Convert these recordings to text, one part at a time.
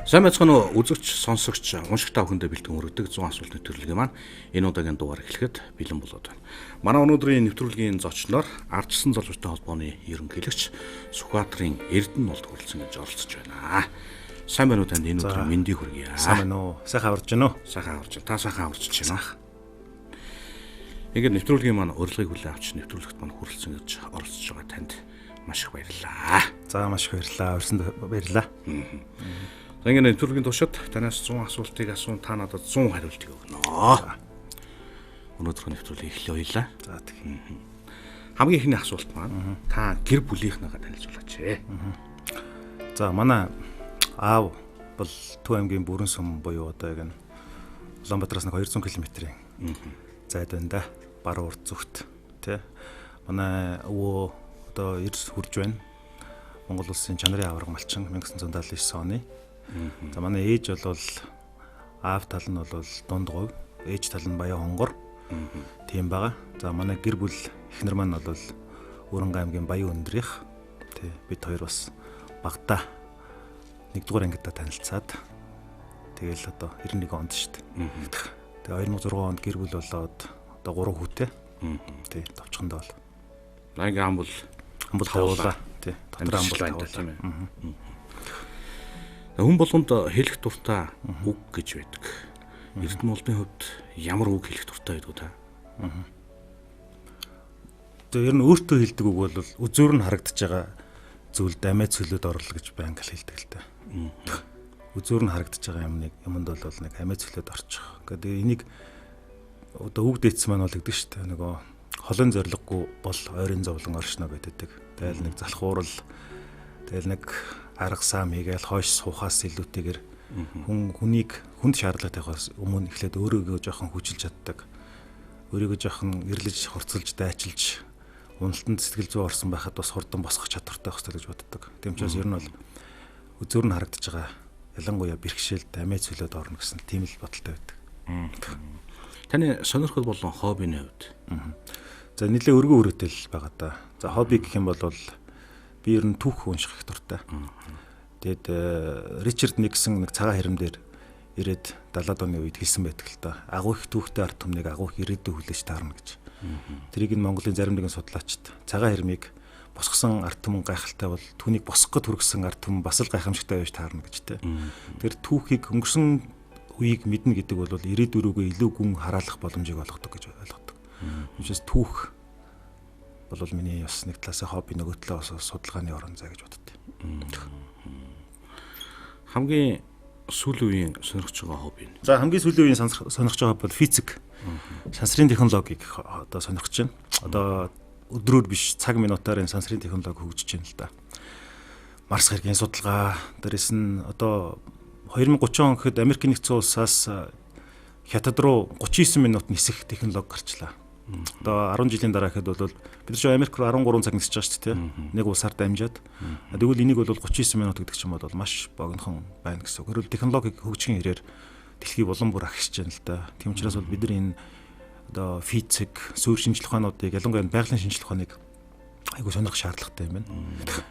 Сайн байцгаана уу үзэгч, сонсогч, уншигч та бүхэндээ бэлтгэн өргөдөг 100 асуултны нэвтрүүлгийн маань энэ удаагийн дугаар эхлэхэд бэлэн болоод байна. Манай өнөөдрийн нэвтрүүлгийн зочноор ардчилсан залуучуудын холбооны ерөнхийлөгч Сүхбаатарын Эрдэнэ болд хүрэлцэн гэж оролцож байна. Сайн байна уу танд энэ өдрийн мэндийг хүргье. Сайн байна уу? Сайхан аварж байна уу? Сайхан аварж байна. Та сайхан аварч байна. Ингээд нэвтрүүлгийн маань урилгыг хүлээн авч нэвтрүүлэгт маань хүрэлцэн гэж оролцож байгаа танд маш их баярлалаа. За маш их баярлалаа. Урьсанд баярлалаа. За ингээд нэвтрүүлгийн туршид танаас 100 асуултыг асуун та надад 100 хариултыг өгнө. Өнөөдрийн нэвтрүүлгийг эхлэе. За тэгье. Хамгийн ихний асуулт маань та гэр бүлийнхнийгаа танилцуулаач. За манай аав бол Төв аймгийн Бүрэн сум буюу одоо яг нь Улаанбаатараас нэг 200 км-ийн зайд байна да. Баруун урд зүгт тий. Манай өвөө одоо эрс хурж байна. Монгол улсын чанарын аварга малчин 1979 оны. За манай ээж бол аав тал нь бол дунд говь, ээж тал нь баяа хонгор. Тийм байгаа. За манай гэр бүл эхнэр маань бол Өрөнгө аймгийн Баян өндрийнх. Тий бид хоёр бас багада 1-р ангидаа танилцаад тэгэл одоо 91 онд шүү дээ. Тэгээ 2006 онд гэр бүл болоод одоо 3 хүүтэй. Тий товчхондоо бол. Наагийн амбул тавуулаа. Тий дотор амбул тавуулаа тийм ээ. Хүн болгонд хэлэх дуртай үг гэж байдаг. Эрдэнэ болдын хувьд ямар үг хэлэх дуртай байдаг та? Тэр нь өөртөө хэлдэг үг бол үзүүр нь харагдаж байгаа зүйлд амиа цөлөөд орлоо гэж байнга хэлдэг л та. Үзүүр нь харагдаж байгаа юмд бол нэг амиа цөлөөд орчих. Ингээд энийг одоо үг дээдс маань бол гэдэг шүү дээ. Нөгөө холын зориггүй бол ойрын зовлон оршно гэдэг. Тэгэл нэг залхуурал тэгэл нэг арга сам хийгээл хойш суухаас илүүтэйгэр хүнд шаардлагатайхаас өмнө эхлээд өөрийгөө жоохон хүчилж чаддаг. Өөрийгөө жоохон эрлэж, хурцлж, дайчилж, уналтанд сэтгэл зүй орсон байхад бас хурдан босгох чадвартай байх гэж боддог. Тийм учраас ер нь бол үзүүр нь харагдаж байгаа ялангуяа бэрхшээлд амиа цөлөөд орно гэсэн тийм л бодолтой байдаг. Таны сонирхол болон хоббины хувьд. За нэлээ өргөн өрөөтэй байгаа да. За хобби гэх юм бол би ер нь түүх унших их дуртай. Тэгээд Ричард Никсон нэг цагаан хэрэмдээр ирээд 70-аад оны үед хэлсэн байдаг л та. Агуу их түүхтэй ард түмнийг агуу их ирээдүй хүлээж таарна гэж. Тэрийг нь Монголын зарим нэгэн судлаачид цагаан хэрмийг босгосон ард түмэн гайхалтай бол түүнийг босгоход хүргэсэн ард түмэн бас л гайхамшигтай байж таарна гэж тэ. Тэр түүхийг өнгөрсөн үеийг мэднэ гэдэг бол ирээдүй рүүгээ илүү гүн хараалах боломжийг олгодог гэж ойлгодог. Үүнээс түүх бол миний бас нэг талаас хобби нөгөө талаас судалгааны орон зай гэж боддог. Хамгийн сүүлийн үеийн сонирхож байгаа хобби нь. За хамгийн сүүлийн үеийн сонирхож байгаа бол физик. Сансрын технологиг одоо сонирхож байна. Одоо өдрөөр биш цаг минутаар энэ сансрын технологи хөгжиж байна л да. Марс хэргийн судалгаа дээрээс нь одоо 2030 он гэхэд Америкийн нэгдсэн улсаас Хятад руу 39 минут нисэх технологи гарчлаа. Одоо 10 жилийн дараа гэхэд бол бид нар Америк руу 13 цаг нисэж байгаа шүү дээ. Нэг улсаар дамжаад. Тэгвэл энийг бол 39 минут гэдэг чинь бол маш богинохон байна гэсэн. Гэрэл технологиг хөгжихийн хэрээр дэлхий улам бүр агшиж байна л да. Тийм учраас бол бид нар энэ одоо физик, суурь шинжилгээ ухаануудыг ялангуяа байгалийн шинжилгээ ухааныг айгуу сонирхох шаардлагатай юм байна.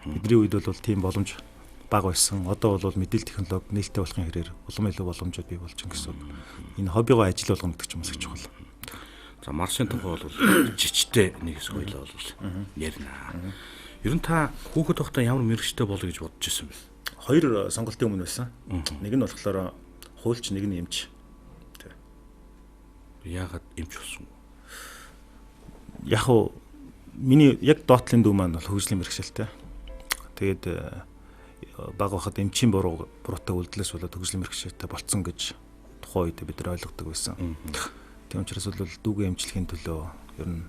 Бидний үед бол тийм боломж бага байсан. Одоо бол мэдээлэл технологи нээлттэй болохын хэрээр улам илүү боломжууд бий болж байна гэсэн. Энэ хоббигоо ажил болгоно гэдэг ч юм уу чухал. За Марсын тухай бол жижигтэй нэг хэсэг хоёлоо бол ярина. Ер нь та хүүхэд байхдаа ямар мэрэгчтэй болё гэж бодож ирсэн бэ? Хоёр сонголтын өмнө байсан. Нэг нь болохоор хуульч, нэг нь эмч. Тэ. Яагаад эмч болсон бэ? Яг уу миний яг доотлын дүү маань бол хөгжлийн мэрэгчлээ. Тэгээд бага байхад эмчийн буруутай үйлдэлээс болоод хөгжлийн мэрэгчлээ болцсон гэж тухайн үед бид нар ойлгодог байсан. Тийм учраас бол дүүгээ эмчлэхийн төлөө ер нь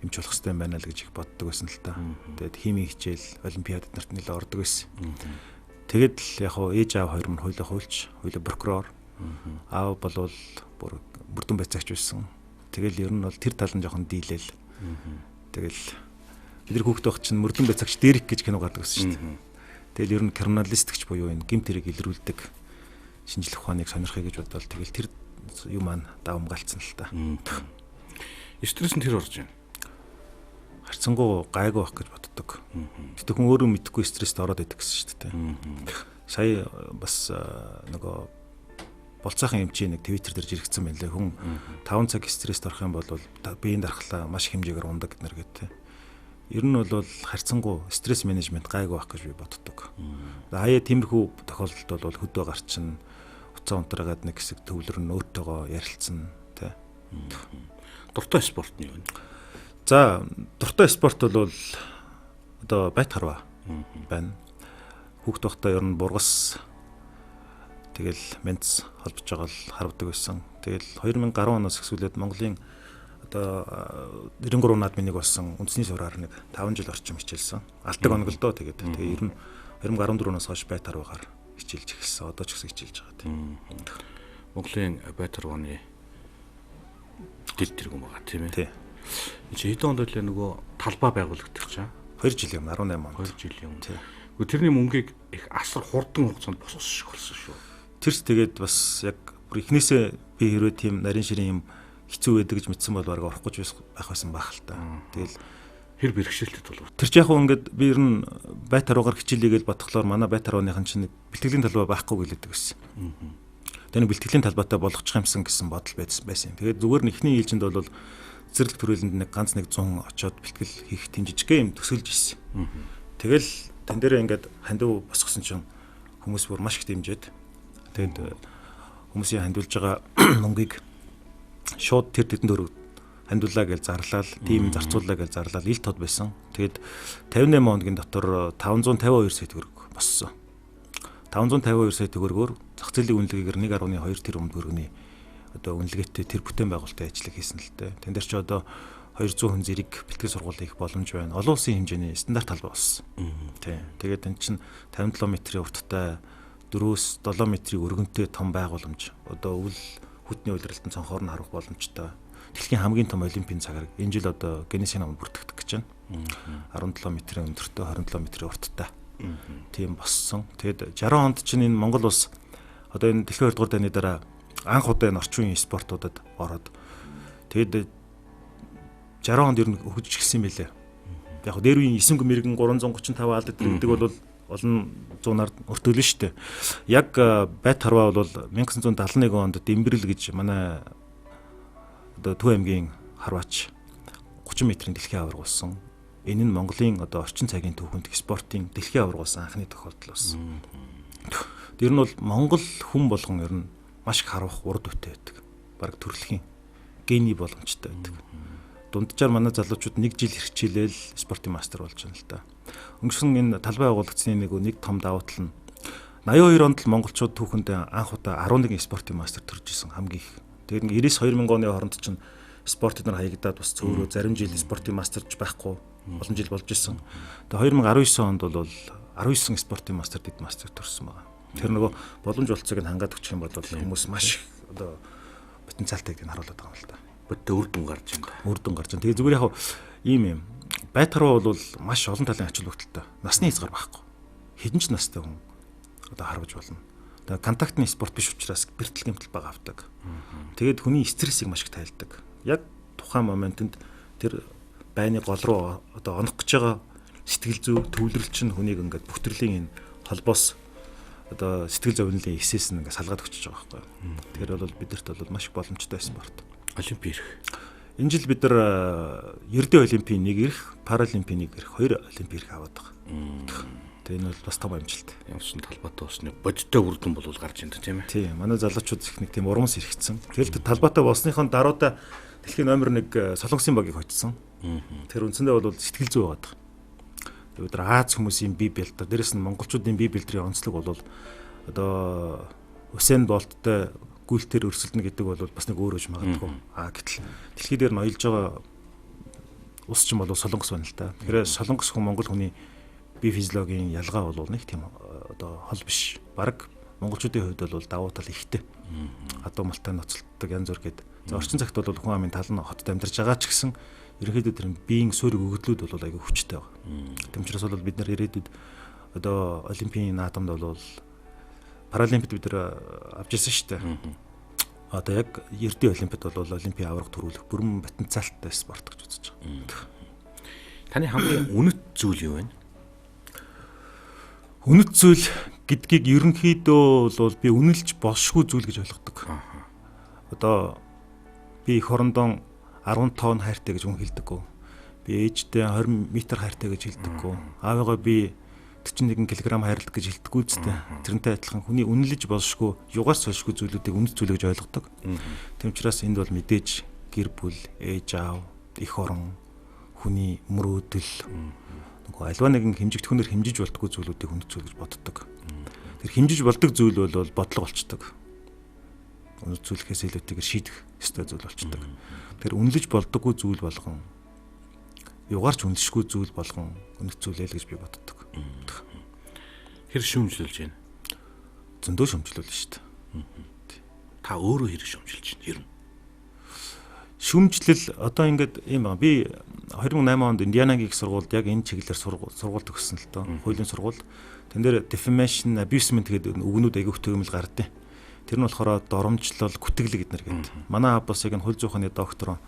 эмч болох хэрэгтэй байна л гэж их боддог байсан л та. Тэгээд химийн хичээл, олимпиадад нарт нэлээд ордог байсан. Тэгэд л яг хоо ээж аав хоёр нь хоёулаа хуульч, хоёулаа прокурор. Аав бол бүрдэн байцаагч байсан. Тэгэл ер нь бол тэр тал нь жоохон дийлэл. Тэгэл бид нар хүүхэд байх чинь мөрдөн байцаагч Дерек гэж кино гардаг байсан шүү дээ. Тэгэл ер нь криминалист гэж буюу энэ гэмт хэрэг илрүүлдэг шинжлэх ухааныг сонирхъя гэж бодвол тэгэл тэр юу маань давамгаалцсан л та. Стресс нь тэр орж байна. Харцангуй гайгүй байх гэж боддог. Гэтэ хүн өөрөө мэдэхгүй стресст ороод идэг гэсэн шүү дээ. Сая бас нөгөө болцоохон эмчийн нэг Twitter дээр жирэгцсэн байна лээ. Хүн 5 цаг стресст орох юм бол биеийн дархлаа маш хэмжээгээр ундаг гэнэр гэдэг. Ер нь бол харьцангуй стресс менежмент гайгүй байх гэж би боддог. Аяа тиймэрхүү тохиолдолд бол хөдөө гарчин уцаа унтраагаад нэг хэсэг төвлөр нь өөртөөгөө ярилцсан тий. Дуртай спорт нь юу вэ? За дуртай спорт бол одоо байт харва байна. Хүүхд байхдаа ер нь бургас тэгэл мэнц холбож байгаа л харвдаг байсан. Тэгэл 2010 оноос эхлээд Монголын одоо 93 наадмын нэг болсон үндэсний сураар нэг 5 жил орчим хичээлсэн. Алдаг оног л доо тэгээд ер нь 2014 оноос хойш байт харвагаар хичээлж эхэлсэн. Одоо ч гэсэн хичээлж байгаа тийм. Монголын байт харваны дэд тэргүүн байгаа тийм ээ. Тий. Чи хэдэн онд л нөгөө талбай байгуулагдчих чаа? 2 жилийн өмнө 18 онд. 2 жилийн өмнө. Тэрний мөнгийг их асар хурдан хугацаанд босгох шиг болсон шүү. Тэрс тэгээд бас яг бүр эхнээсээ би хэрвээ тийм нарийн ширийн юм хэцүү байдаг гэж мэдсэн бол бараг орохгүй ч байх байсан байх л та. Тэгэл хэр бэрхшээлтэй болов. Тэр ч яг хөө ингээд би ер нь байт харуугаар хичээлээ гэж бодглоор манай байт харууныхан чинь бэлтгэлийн талбай байхгүй гэлээдэг байсан. Тэгээд бэлтгэлийн талбайтай болгочих юмсан гэсэн бодол байсан. Тэгээд зүгээр нь эхний ээлжинд бол зэрлэг төрөлөнд нэг ганц нэг 100 очоод бэлтгэл хийх тийм жижигхэн юм төсөөлж ирсэн. Тэгэл тэн дээрээ ингээд хандив босгосон чинь хүмүүс бүр маш их дэмжиж тэгээд хүмүүсийн хандуулж байгаа мөнгийг шууд тэр тэдэнд өргөд хандуулаа гэж зарлал, тим зарцууллаа гэж зарлал ил тод байсан. Тэгээд 58 хоногийн дотор 552 сая төгрөг боссон. 552 сая төгрөгөөр зах зээлийн үнэлгээгээр 1.2 тэрбум төгрөгийн одоо үнэлгээтэй тэр бүтээн байгуулалтын ажлыг хийсэн л дээ. Тэн дээр ч одоо 200 хүн зэрэг бэлтгэл сургууль хийх боломж байна. Олон улсын хэмжээний стандарт талбай болсон. Тий. Тэгээд энэ чинь 57 метрийн урттай 4-7 метрийн өргөнтэй том байгууламж. Одоо өвөл хүтний удирдалтын цонхоор нь харах боломжтой. Дэлхийн хамгийн том олимпийн цагаар энэ жил одоо Гиннесийн номонд бүртгэгдэх гэж байна. 17 метрийн өндөртэй 27 метрийн урттай. Тийм боссон. Тэгээд 60 онд чинь энэ Монгол улс одоо энэ дэлхийн 2 дугаар дайны дараа анх удаа энэ орчин үеийн спортуудад ороод тэгээд 60 онд ер нь хөгжиж гисэн байлээ. Яг нь дээр үеийн 9 мэрэгэн 335 алдад гэдэг бол олон зуунаар өртөөлөн шүү дээ. Яг байт харва бол 1971 онд Дэмбэрэл гэж манай одоо Төв аймгийн харваач 30 метрийн дэлхийн аварга болсон. Энэ нь Монголын одоо орчин цагийн түүхэнд спортын дэлхийн аварга болсон анхны тохиолдол болсон. Тэр нь бол Монгол хүн болгон ер нь маш их харвах урд үтэй байдаг. Бараг төрөлхийн гений боломжтой байдаг. Дунджаар манай залуучууд 1 жил хэрчээлэл спортын мастер болж байна л да. Өнгөрсөн энэ талбай байгуулагдсны нэг том давуу тал нь 82 онд л монголчууд түүхэнд анх удаа 11 спортын мастер төрж исэн хамгийн их. Тэгээд 90-2000 оны хооронд чинь спорт эднэр хаягдаад бас цөөрөө зарим жил спортын мастерж байхгүй олон жил болж исэн. Тэгээд 2019 онд бол 19 спортын мастер дэд мастер төрсөн байгаа. Тэр нөгөө боломж олцыг нь хангаад өгчих юм бол хүмүүс маш одоо потенциалтай гэдгийг харуулдаг байгаа юм л да. Бүтэ үр дүн гарч байна. Үр дүн гарч байна. Тэгээ зүгээр яг ийм юм. Байт харва бол маш олон талын ач холбогдолтой. Насны хязгаар байхгүй. Хэдэн ч настай хүн одоо харваж болно. Тэгээ контактны спорт биш учраас бэртэл гэмтэл бага авдаг. Тэгээд хүний стрессийг маш их тайлдаг. Яг тухайн моментод тэр байны гол руу одоо онох гэж байгаа сэтгэл зүй төвлөрөл чинь хүнийг ингээд бүх төрлийн энэ холбоос одоо сэтгэл зовлонгийн эсээс нь ингээд салгаад өчөж байгаа байхгүй. Тэгэхээр бол бидэрт бол маш их боломжтой спорт. Олимпи ирэх. Энэ жил бид нар ердөө олимпийн 1 ирэх, паралимпийн 1 ирэх, 2 олимпи ирэх аваад байгаа. Тэгээ энэ бол бас том амжилт. Ямарсан талбайтай усны бодиттой үр дүн бол гарч ирдэ тийм ээ. Тийм, манай залуучууд их нэг тийм урамс хэрэгцсэн. Тэгэл талбайтай болсныхон даруйда дэлхийн номер 1 солонгосын багийг хоцсон. Тэр үндсэндээ бол сэтгэл зүй байгаа. Тэгээ бид нар Аз хүмүүсийн бие бэлдэ, дээрэс нь монголчуудын бие бэлдрийн онцлог бол одоо Усейн Болттой гүйлтээр өрсөлдөнө гэдэг бол бас нэг өөр үж магадгүй. Гэтэл дэлхий дээр ноёлж байгаа ус ч юм бол солонгос байна л да. Тэгэхээр солонгос хүн монгол хүний бие физиологийн ялгаа бол нэг тийм одоо хол биш. Бараг монголчуудын хувьд бол давуу тал ихтэй. Адуу малтай ноцолддог янз бүр гээд. За орчин цагт бол хүн амын тал нь хотод амьдарч байгаа ч гэсэн ерөнхийдөө тэр биеийн суурь өгөгдлүүд бол аягүй хүчтэй байгаа. Тэм учраас бол бид нар ирээдүйд одоо олимпийн наадамд бол паралимпиад бид нар авч ирсэн шүү дээ. Одоо яг ердийн олимпиад бол олимпийн аварга төрүүлэх бүрэн потенциалтай спорт гэж үзэж байгаа. Таны хамгийн үнэт зүйл юу вэ? Үнэт зүйл гэдгийг ерөнхийдөө бол би үнэлж болшгүй зүйл гэж ойлгодог. Одоо би эх орондоо 10 тонн хайртай гэж хүн хэлдэггүй. Би ээжтэй 20 м хайртай гэж хэлдэггүй. Аавыгаа би 41 кг хайрлах гэж хэлдэггүй ч гэдэг. Тэрнтэй адилхан хүний үнэлж болшгүй, югаас сошгүй зүйлүүдийг үнэт зүйл гэж ойлгодог. Тийм учраас энд бол мэдээж гэр бүл, ээж аав, эх орон, хүний мөрөөдөл нөгөө альва нэгэн хэмжигдэхүүнээр хэмжиж болтгүй зүйлүүдийг үнэт зүйл гэж боддог. Тэр хэмжиж болдог зүйл бол бодлого болчдөг. Үнэт зүйлхээс илүүтэйгээр шийдэх ёстой зүйл болчдөг. Тэр үнэлж болдоггүй зүйл болгон югаарч үнэлшгүй зүйл болгон үнэт зүйл л гэж би боддог. Хэр шүүмжлүүлж байна? Зөндөө шүүмжлүүлнэ шүү дээ. Та өөрөө хэр шүүмжилж байна? Ер нь шүүмжлэл одоо ингээд юм байна. Би 2008 онд Индианагийн их сургуульд яг энэ чиглэлээр сургууль төгссөн л доо. Хуулийн сургууль. Тэн дээр defamation, abusement гэдэг үгнүүд аягүй төгөмөл гардыг. Тэр нь болохоор доромжлол, гүтгэл гэднэр гэдэг. Манай аав бас яг энэ хууль зүйн доктор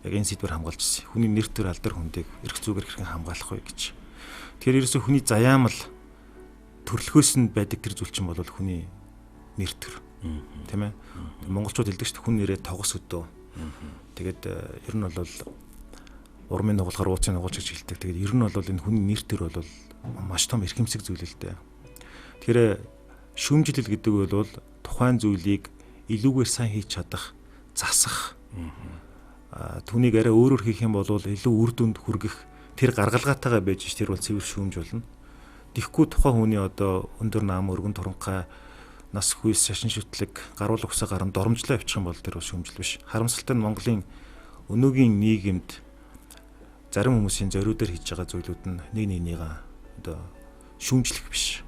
яг энэ сэдвээр хамгаалж ирсэн. Хүний нэр төр алдар хүндийг эрх зүгээр хэрхэн хамгаалах вэ гэж. Тэгэхээр ерөөсөө хүний заяамал төрлөхөөс нь байдаг тэр зүйл чинь бол хүний нэр төр. Тийм ээ. Монголчууд хэлдэг шүү дээ, хүн нэрээ тогос өдөө. Тэгээд ер нь бол урмын нугалахаар ууцын нугалж гэж хэлдэг. Тэгээд ер нь бол энэ хүний нэр төр бол маш том эрхэмсэг зүйл л дээ. Тэгэхээр шүүмжлэл гэдэг бол тухайн зүйлийг илүүгээр сайн хийж чадах, засах. Түүнийг арай өөрөөр хийх юм бол илүү үр дүнд хүргэх тэр гаргалгаатайгаа байж тэр бол цэвэр шүүмж болно. Тэгэхгүй тухайн хүний одоо өндөр нам, өргөн туранхай, нас хүйс, шашин шүтлэг, гаруул угсаа гарan доромжлоо явчих юм бол тэр бол шүүмжил биш. Харамсалтай нь Монголын өнөөгийн нийгэмд зарим хүмүүсийн зориудаар хийж байгаа зүйлүүд нь нэг нэгнийгээ одоо шүүмжлэх биш.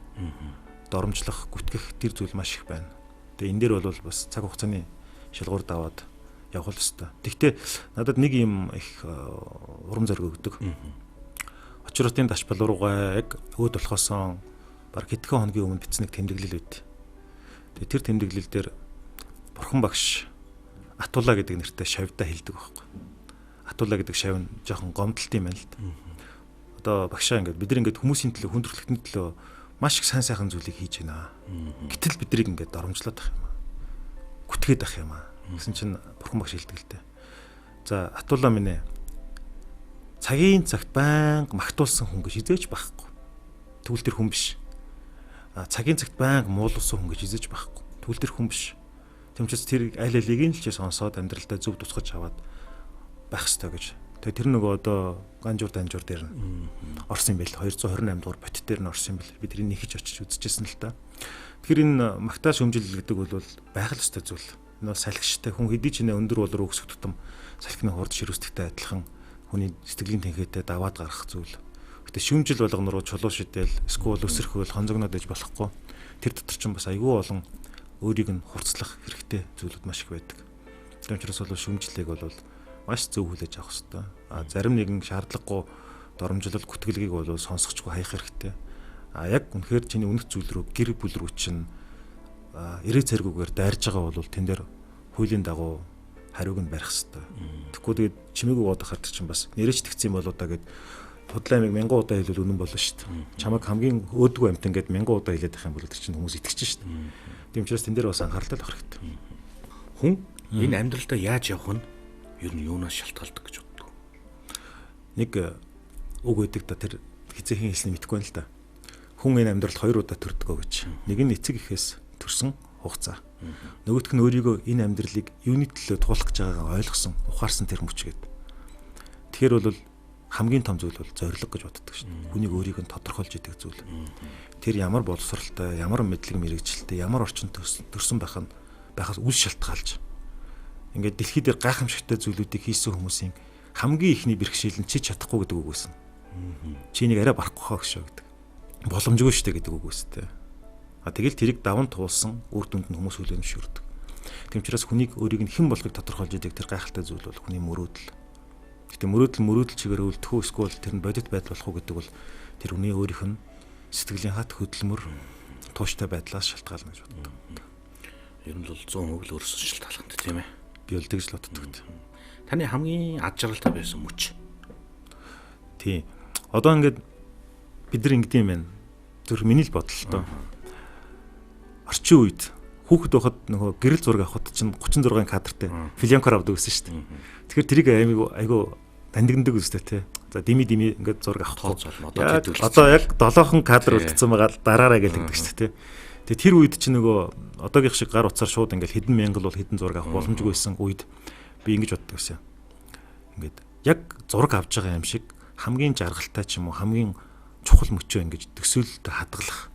Доромжлох, гүтгэх тэр зүйл маш их байна. Тэгээ энэ дээр бол бас цаг хугацааны шалгуур даваад явах ёстой. Гэхдээ надад нэг юм их урам зориг өгдөг. Очротын дашбал руугаа яг өөд болохоос баг хэдхэн хоногийн өмнө бичсэн нэг тэмдэглэл байд. Тэгээ тэр тэмдэглэл дээр Бурхан багш Атула гэдэг нэртэй шавьдаа хэлдэг байхгүй. Атула гэдэг шав нь жоохон гомдолт юм байна л да. Одоо багшаа ингээд бид нар ингээд хүмүүсийн төлөө, хүндрэлтний төлөө маш их сайн сайхан зүйлийг хийж байна. Гэтэл биднийг ингээд доромжлоод ах юм аа. Гүтгээд ах юм аа. Гэсэн чинь Бурхан багш хэлдэг л дээ. За Атула минь ээ. Цагийн цагт байнга магтуулсан хүн гэж хизээч байхгүй. Тэгвэл тэр хүн биш. Цагийн цагт байнга муулсан хүн гэж хизээч байхгүй. Тэгвэл тэр хүн биш. Тэмчээс тэр аль алийг нь л ч сонсоод амьдралдаа зөв тусгаж аваад байх ёстой гэж. Тэгээ тэр нөгөө одоо ганжуур данжуур дээр нь орсон юм байл. 228 дугаар бот дээр нь орсон юм байл. Би тэрийг нэхэж очиж үзчихсэн л та. Тэгэхээр энэ магтаа шөмжил гэдэг бол байх л ёстой зүйл. Энэ бол салхичтай хүн хэдий ч нэ өндөр болроо өсөх тутам салхины хурд ширүүсдэгтэй адилхан хүний сэтгэлийн тэнхээтэй даваад гарах зүйл. Гэтэ шүүмжил болгоно руу чулуу шидэл, эсвэл өсөрхөөл хонзогноод иж болохгүй. Тэр дотор ч бас айгүй олон өөрийг нь хурцлах хэрэгтэй зүйлүүд маш их байдаг. Тэр учраас бол шүүмжлэлийг бол маш зөв хүлээж авах хэрэгтэй. Зарим нэгэн шаардлагагүй доромжлол гүтгэлгийг бол сонсохчгүй хаях хэрэгтэй. Яг үнэхээр чиний үнэт зүйл рүү гэр бүл рүү чинь эрээ цэргүүгээр дайрж байгаа бол тэн дээр хуулийн дагуу хариуг нь барих хэрэгтэй. Тэгэхгүй тэгээд чимээгүй бодох хардаг чинь бас нэрэж тэгсэн юм болоо да гэд худлаа амиг 1000 удаа хэлвэл үнэн болно шүү дээ. Чамайг хамгийн өөдгөө амт ингээд 1000 удаа хэлээд байх юм бол тэр чинь хүмүүс итгэж шүү дээ. Тийм учраас тэн дээр бас анхааралтай байх хэрэгтэй. Хүн энэ амьдралдаа яаж явах нь ер нь юунаас шалтгаалдаг гэж боддог. Нэг үг өгдөг да тэр хизээхэн хэлсний мэдэхгүй байна л да. Хүн энэ амьдралд 2 удаа төрдгөө гэж. Нэг нь эцэг эхээс төрсөн хугацаа. Нөгөөх нь өөрийгөө энэ амьдралыг юуны төлөө туулах гэж байгаагаа ойлгосон, ухаарсан тэр мөч гээд. Тэгэхээр бол хамгийн том зүйл бол зориг гэж боддог шин. Хүнийг өөрийг нь тодорхойлж идэг зүйл. Тэр ямар боловсралтай, ямар мэдлэг мэрэгчлэлтэй, ямар орчинд төрсөн байхаас үл шалтгаалж. Ингээд дэлхий дээр гайхамшигтай зүйлүүдийг хийсэн хүмүүсийн хамгийн ихний бэрхшээл нь чи чадахгүй гэдэг үг байсан. Чи нэг арай барахгүй хаа гэж гэдэг. Боломжгүй шүү дээ гэдэг үг үстэй. Тэгэл тэрийг даван туулсан үр дүнд нь хүмүүс хүлээмжшүүлдэг. Тийм учраас хүнийг өөрийг нь хэн болохыг тодорхойлж идэг тэр гайхалтай зүйл бол хүний мөрөөдөл. Гэтэ мөрөөдөл чигээр үлдэх үү эсвэл тэр нь бодит байдал болох уу гэдэг бол тэр хүний өөрийнх нь сэтгэлийн хат хөдөлмөр тууштай байдлаас шалтгаална гэж боддог. Ер нь бол 100% л өөрсдөө шалтгаалхантай тийм ээ. Би бол тэгж л боддог. Таны хамгийн ад жаргалтай байсан мөч. Тийм. Одоо ингээд бид нар ингэдэм байх. Тэр миний л бодол тоо. Орчин үед хүүхэд байхад нөгөө гэрэл зураг авахд чинь 36 кадртай филимкаар авдаг гэсэн шүү дээ. Тэгэхээр тэрийг айгу дандигнадаг үстэй те. За дими ингээд зураг авах одоо яг 7хон кадр үлдсэн байгаа дараараа гэж тэгдэг шүү дээ те. Тэгээ тэр үед чинь нөгөө одоогийн шиг гар утсаар шууд ингээд хэдэн мянган бол хэдэн зураг авах боломжгүй байсан үед би ингэж боддог гэсэн. Ингээд яг зураг авж байгаа юм шиг хамгийн жаргалтай ч юм уу хамгийн чухал мөчөө ингэж төсөөлөлтөд хадгалах.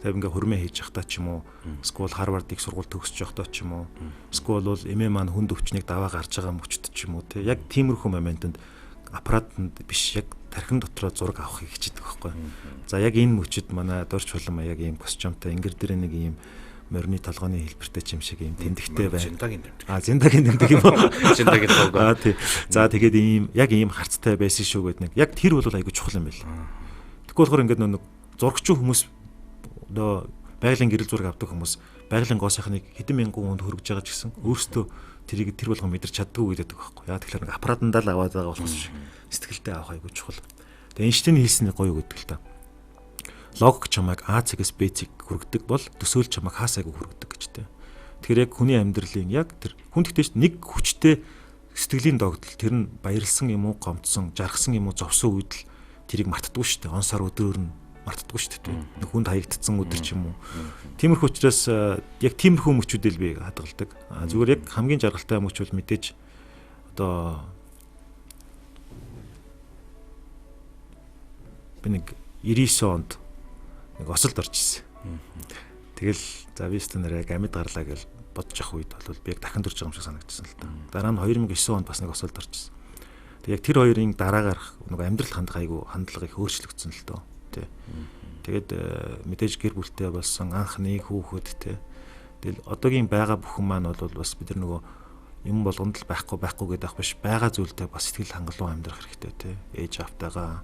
Тэгээ ингээ хөрмөө хийж явахдаа ч юм уу, эсвэл Харвардыг сургууль төгсөж явахдаа ч юм уу, эсвэл бол эмээ маань хүнд өвчнийг даваа гарч байгаа мөчтөд ч юм уу те. Яг тиймэрхүү моментод аппаратанд биш яг тархин дотроо зураг авахыг хичээдэг байхгүй. За яг энэ мөчөд манай дурч болон яг ийм костюмтай ингэр дээр нэг ийм морины толгойн хэлбэртэй ч юм шиг ийм тэмдэгтэй байна. Зиндагийн тэмдэг. Зиндагийн тэмдэг юм уу? Зиндагийн лого. Тий. За тэгээд ийм яг ийм харцтай байсан шүү гэдэг нэг. Яг тэр бол айгүй чухал юм байл. Тэгэхгүй болохоор ингээд нэг зурагчин хүмүүс одоо байгалийн гэрэл зураг авдаг хүмүүс байгалийн гоо сайхныг хэдэн мянган хүнд хөргөж байгаа ч гэсэн өөрөөсөө тэр болгон мэдэрч чаддгүй гэдэг байхгүй. Яа тэгэхээр нэг аппаратандаа л аваад байгаа болохос шиг сэтгэлдээ авах айгүй чухал. Тэгээ Эйнштейн хэлсэн гоё гэдэг л та. Логик чамайг А цэгээс Б цэг хүргэдэг бол төсөөлч чамайг хаас айгүй хүргэдэг гэж тэ. Тэгэхээр яг хүний амьдралын яг тэр хүн тэгтэйч нэг хүчтэй сэтгэлийн догдол тэр нь баярлсан юм уу, гомдсон, жаргасан юм уу, зовсон үед л тэрийг мартдаггүй шүү дээ. Он сар өдрөөр нь мартдаггүй шүү дээ. Нэг хүнд хаягдсан өдөр ч юм уу. Тиймэрхүү учраас яг тиймэрхүү мөчүүдэл би хадгалдаг. Зүгээр яг хамгийн жаргалтай мөч бол мэдээж одоо би нэг 99 онд нэг осолд орж ирсэн. Тэгэл за виста нэр яг амьд гарлаа гэж бодож явах үед бол би яг дахин төрж байгаа юм шиг санагдсан л та. Дараа нь 2009 онд бас нэг осолд орж ирсэн. Тэг яг тэр хоёрын дараагаар нэг амьдрал хандлагыг өөрчлөгдсөн л доо. Тэгээд мэдээж гэр бүлтэй болсон анхны хүүхэд те. Тэгэл одоогийн байгаа бүхэн маань бол бас бид нар нөгөө юм болгонд л байхгүй гэдэг биш байгаа зүйлтэй бас сэтгэл хангалуун амьдрах хэрэгтэй те. Ээж автайгаа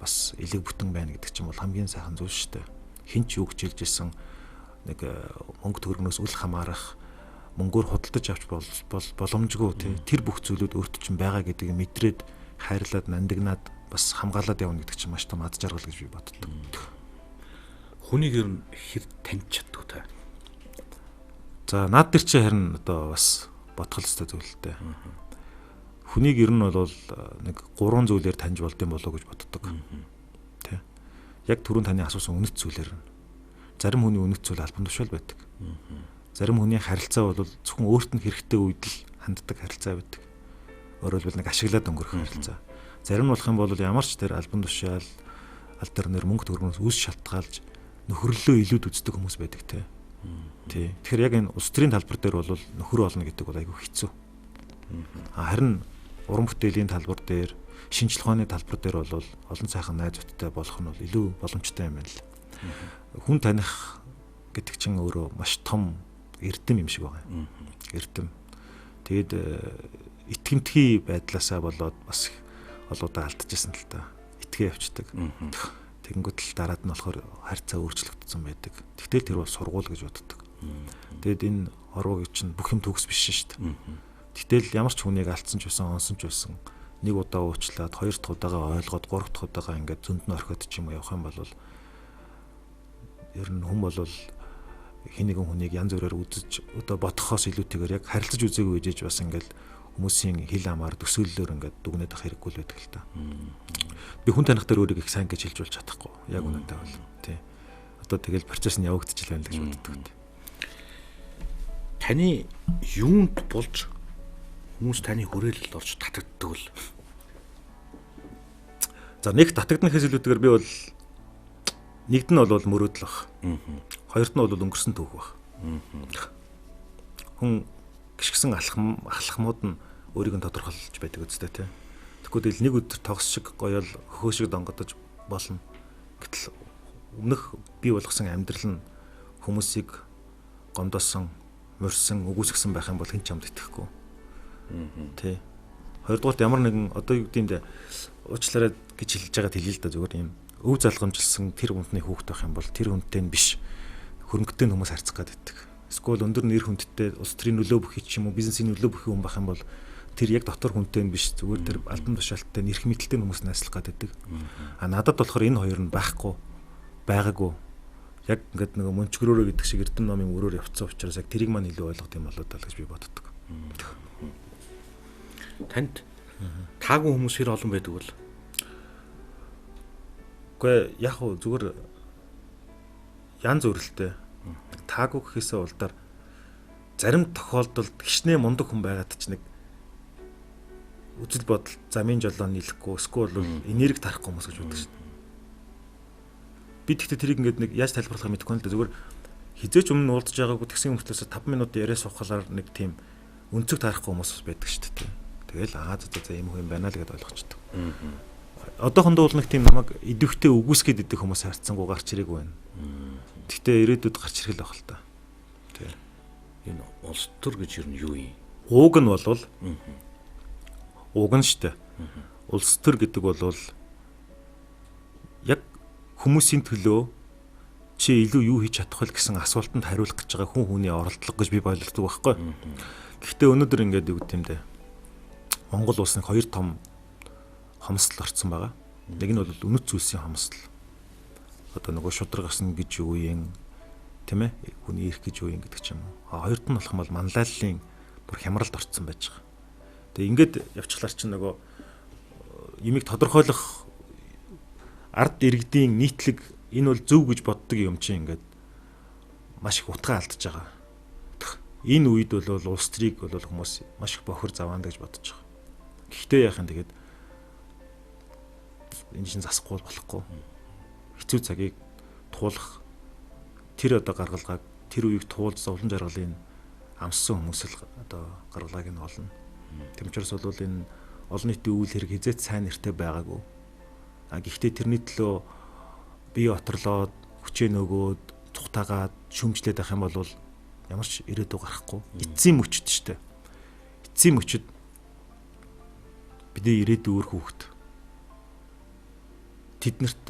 бас элэг бүтэн байна гэдэг чинь бол хамгийн сайхан зүйл шүү дээ. Хин ч юу гэж хэлжсэн нэг мөнгө төгрөгнөөс үл хамаарах мөнгөөр худалдаж авч боломжгүй те. Тэр бүх зүйлүүд өөртөө чинь байгаа гэдгийг мэдрээд хайрлаад нандинаад бас хамгаалаад явна гэдэг чинь маш том ад жаргал гэж би боддог. Хүнийг ер нь хэр таньж чаддаг та. За наад дээр чи харин одоо бас бодгол өстэй зүйлтэй. Хүнийг ер нь бол нэг 3 зүйлээр таньж болдсон болоо гэж боддог. Тэ. Яг түрүүн таны асуусан үнэт зүйлээр. Зарим хүний үнэт зүйл албан тушаал байдаг. Зарим хүний харилцаа бол зөвхөн өөрт нь хэрэгтэй үед л ханддаг харилцаа байдаг. Өөрөөр хэлбэл нэг ашиглаад өнгөрөх харилцаа. Зарим нь болох юм бол ямар ч тэр албан тушаал альтернэр мөнгө төгрөгнөөс үс шалтгаалж нөхөрлөлөө илүүд үздэг хүмүүс байдаг те. Тий. Тэгэхээр яг энэ улс төрийн талбар дээр бол нөхөр олно гэдэг бол айгүй хэцүү. Харин уран бүтээлийн талбар дээр, шинжлэх ухааны талбар дээр бол олон сайхан найзуудтай болох нь бол илүү боломжтой юм байна л. Хүн таних гэдэг чинь өөрөө маш том эрдэм юм шиг байгаа юм. Эрдэм. Тэгэд итгэмтгий байдлаасаа болоод бас олоодаа алдчихсан л та. Итгээ явцдаг. Тэгэнгүүт л дараад нь болохоор харьцаа өөрчлөгдсөн байдаг. Тэгтэл тэр бол сургуул гэж боддог. Тэгэд энэ орвог чинь бүх юм төгс биш шүү дээ. Тэгтэл ямар ч хүнийг алдсан ч байсан, онсон ч байсан нэг удаа уучлаад, хоёр дахь удаага ойлгоод, гурав дахь удаага ингээд зөнд нь орхиод ч юм уу явах юм бол ер нь хүн бол хин нэгэн хүнийг янз бүрээр үзэж одоо бодохоос илүүтэйгээр яг харилцаж үзээгүй ээжж бас ингээд хүмүүсийн хил амаар төсөөллөөр ингээд дүгнээд ах хэрэггүй л байдаг л та. Би хүн таних дээр өөрийгөө их сайн гэж хэлж болж чадахгүй. Яг үнэндээ бол тий. Одоо тэгэл процесс нь явагдчихл байна л гэж боддог. Таны юунд болж хүмүүс таны хүрээлэлд орж татагддаг бол? За нэг татагднахээс илүүтэйгээр би бол нэгд нь бол мөрөөдөл баг. Хоёрт нь бол өнгөрсөн түүх баг. Хүн гიშгсэн алхмууд нь өөрийг нь тодорхойлж байдаг үстэй тий. Тэгэхгүй тэгэл нэг өдөр тогс шиг гоёл хөхөө шиг донгодож болно. Гэтэл өмнөх бий болгосон амьдрал нь хүмүүсийг гомдоосон, морьсон, үгүйсгсэн байх юм бол хэн ч амд итгэхгүй. Тий. Хоёрдугаарт ямар нэгэн одоо юу гэдэм уучлаарай гэж хэлж байгаа хэлээ л да зүгээр юм. Өв залгамжилсан тэр хүнтний хүүхэд байх юм бол тэр хүнтэй нь биш. Хөрөнгөтэй хүмүүс харьцах гээд байдаг. Эсвэл өндөр нэр хүндтэй улс төрийн нөлөө бүхий ч юм уу бизнесийн нөлөө бүхий хүн байх юм бол тэр яг дотор хүнтэй нь биш зүгээр тэр албан тушаалттай нэрх мэдэлтэй хүмүүс найслах гэдэг. А надад болохоор энэ хоёр нь байхгүй байгаагүй. Яг ингээд нэг мөнчгөрөөрөө гэдэг шиг эрдэм номын өрөөр явцсан учраас яг тэрийг маань илүү ойлгох юм болоо даа гэж би боддог. Танд таагүй хүмүүс хэр олон байдаг бол? Гэхдээ яг хөө зүгээр янз бүрэлтэй. Таагүй гэхээсээ улдаар зарим тохиолдолд гişнээ мундаг хүн байгаад ч нэг үзэл бодол замын жолоо нийлэхгүй эсвэл энерги тарахгүй хүмүүс гэж боддог шүү дээ. Би тэгтээ тэрийг ингээд нэг яаж тайлбарлахыг мэдэхгүй л да зүгээр хизээч өмнө уулзж байгаагүй тэгсэн хүмүүсээс 5 минут яриа суухлаар нэг тийм өнцөг тарахгүй хүмүүс байдаг шүү дээ. Тэгэл за ийм хүн байна л гэдээ ойлгочтой. Одоохондоо бол нэг тийм намайг идэвхтэй үгүйсгээд идэх хүмүүс харцсангүй гарч ирээгүй байна. Тэгтээ ирээдүйд гарч ирэх л байх л та. Тэг. Энэ улс төр гэж юу юу юм? Ууг нь болвол ууг нь штэ. Улс төр гэдэг болвол яг хүмүүсийн төлөө чи илүү юу хийж чадах вэ гэсэн асуултанд хариулах гэж байгаа хүн хүний оролдлого гэж би ойлгодог байхгүй. Гэхдээ өнөөдөр ингээд юу гэдэм бэ? Монгол улс нэг хоёр том хомсдол орцсон байгаа. Нэг нь бол үнэт зүйлсийн хомсдол. Одоо нөгөө шудраг гасна гэж юу юм, тийм ээ? Хүний ирэх гэж юу юм гэдэг ч юм уу. Хоёрт нь болох юм бол манлайллын бүр хямралд орцсон байж байгаа. Тэгээ ингээд явчихлаар чинь нөгөө юмыг тодорхойлох ард иргэдийн нийтлэг энэ бол зөв гэж боддог юм чинь ингээд маш их утгаа алдаж байгаа. Энэ үед бол улс төрийг бол хүмүүс маш их бохир заваанд гэж бодож байгаа. Гэхдээ яах юм тэгээд энэ чинь засахгүй болохгүй. Хэцүү цагийг туулах тэр одоо гаргалгааг тэр үеийг туулж зовлон жаргалын амссан хүмүүс л одоо гаргалгааг нь олно. Тэм учраас бол энэ олон нийтийн үйл хэрэг хязгаарч сайн нэртэй байгаагүй. Гэхдээ тэрний төлөө бие оторлоод хүчээ нөгөөд цухтаагаад шүмжлээд авах юм бол ямар ч ирээдүй гарахгүй. Эцсийн мөчд штэ. Эцсийн мөчд бидний ирээдүй өөр хүүхэд. Тэднэрт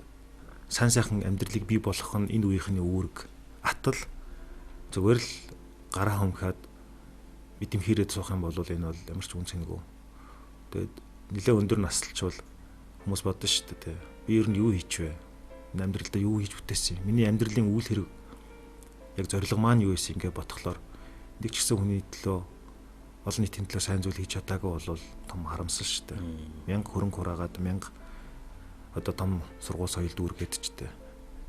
сайн сайхан амьдралыг бий болгох нь энэ үеийнхний үүрэг. Атал зүгээр л гараа хөмхөд бидэмхийрээд суух юм бол энэ бол ямар ч үнцэнгүй. Тэгээд нэлээ өндөр наслчвал хүмүүс бодно шүү дээ. Би ер нь юу хийчихвэ? Энэ амьдралдаа юу хийж бүтээсэн юм? Миний амьдралын үйл хэрэг яг зорилго маань юу байсан ингээ бодглохлоор нэг ч гэсэн хүний төлөө олон нийтийн төлөө сайн зүйл хийж чадаагүй бол том харамсал шүү дээ. 1000 хөрөнгө хураагаад 1000 одоо том сургууль соёл дүүргээд ч дээ.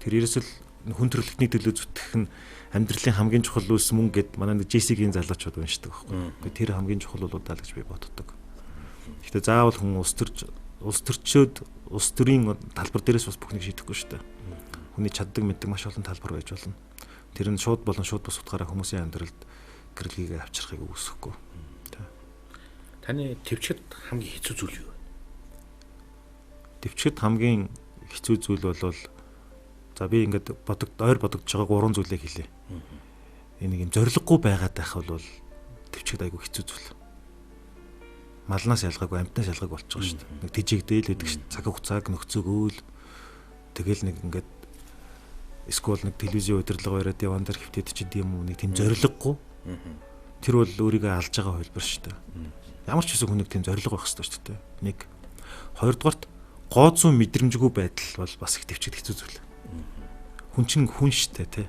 Тэр ерөөсөл хүн төрөлхтний төлөө зүтгэх нь амьдралын хамгийн чухал үйлс мөнгө гэд манай нэг JC-гийн залуучууд уншдаг байхгүй. Тэр хамгийн чухал болоо гэж би боддог. Гэхдээ заавал хүн улс төрчөөд улс төрийн талбар дээрээс бас бүхнийг шийдэхгүй шүү дээ. Хүний чаддаг мэддэг маш олон талбар байж болно. Тэр нь шууд болон шууд бус утгаараа хүмүүсийн амьдралд гэрэлгийг авчрахыг үүсэхгүй. Таны төвчөд хамгийн хэцүү зүйл юу вэ? Төвчөд хамгийн хэцүү зүйл бол за би ингээд ойр бодогдож байгаа 3 зүйлийг хэлье. Энэ нэг юм зориггүй байгаад байх бол төвчөд айгүй хэцүү зүйл. Малнаас ялгаагүй амьтнаас ялгааг болчихж байгаа шүү дээ. Нэг тижигдээл гэдэг чинь цаг хугацааг нөхцөгөөл тэгэл нэг ингээд эсвэл нэг телевизийн удирдлага бариад яван дээр хөвтөд ч гэдэм юм нэг тийм зориггүй. Тэр бол өөрийгөө алж байгаа хэлбэр шүү дээ. Ямар ч хэсэг хүнийг тийм зориг байх хэрэгтэй шүү дээ. Нэг хоёрдугаарт гооцсон мэдрэмжгүй байдал бол бас их төвчд хэцүү зүйл. Хүн чинь хүн шүү дээ тий.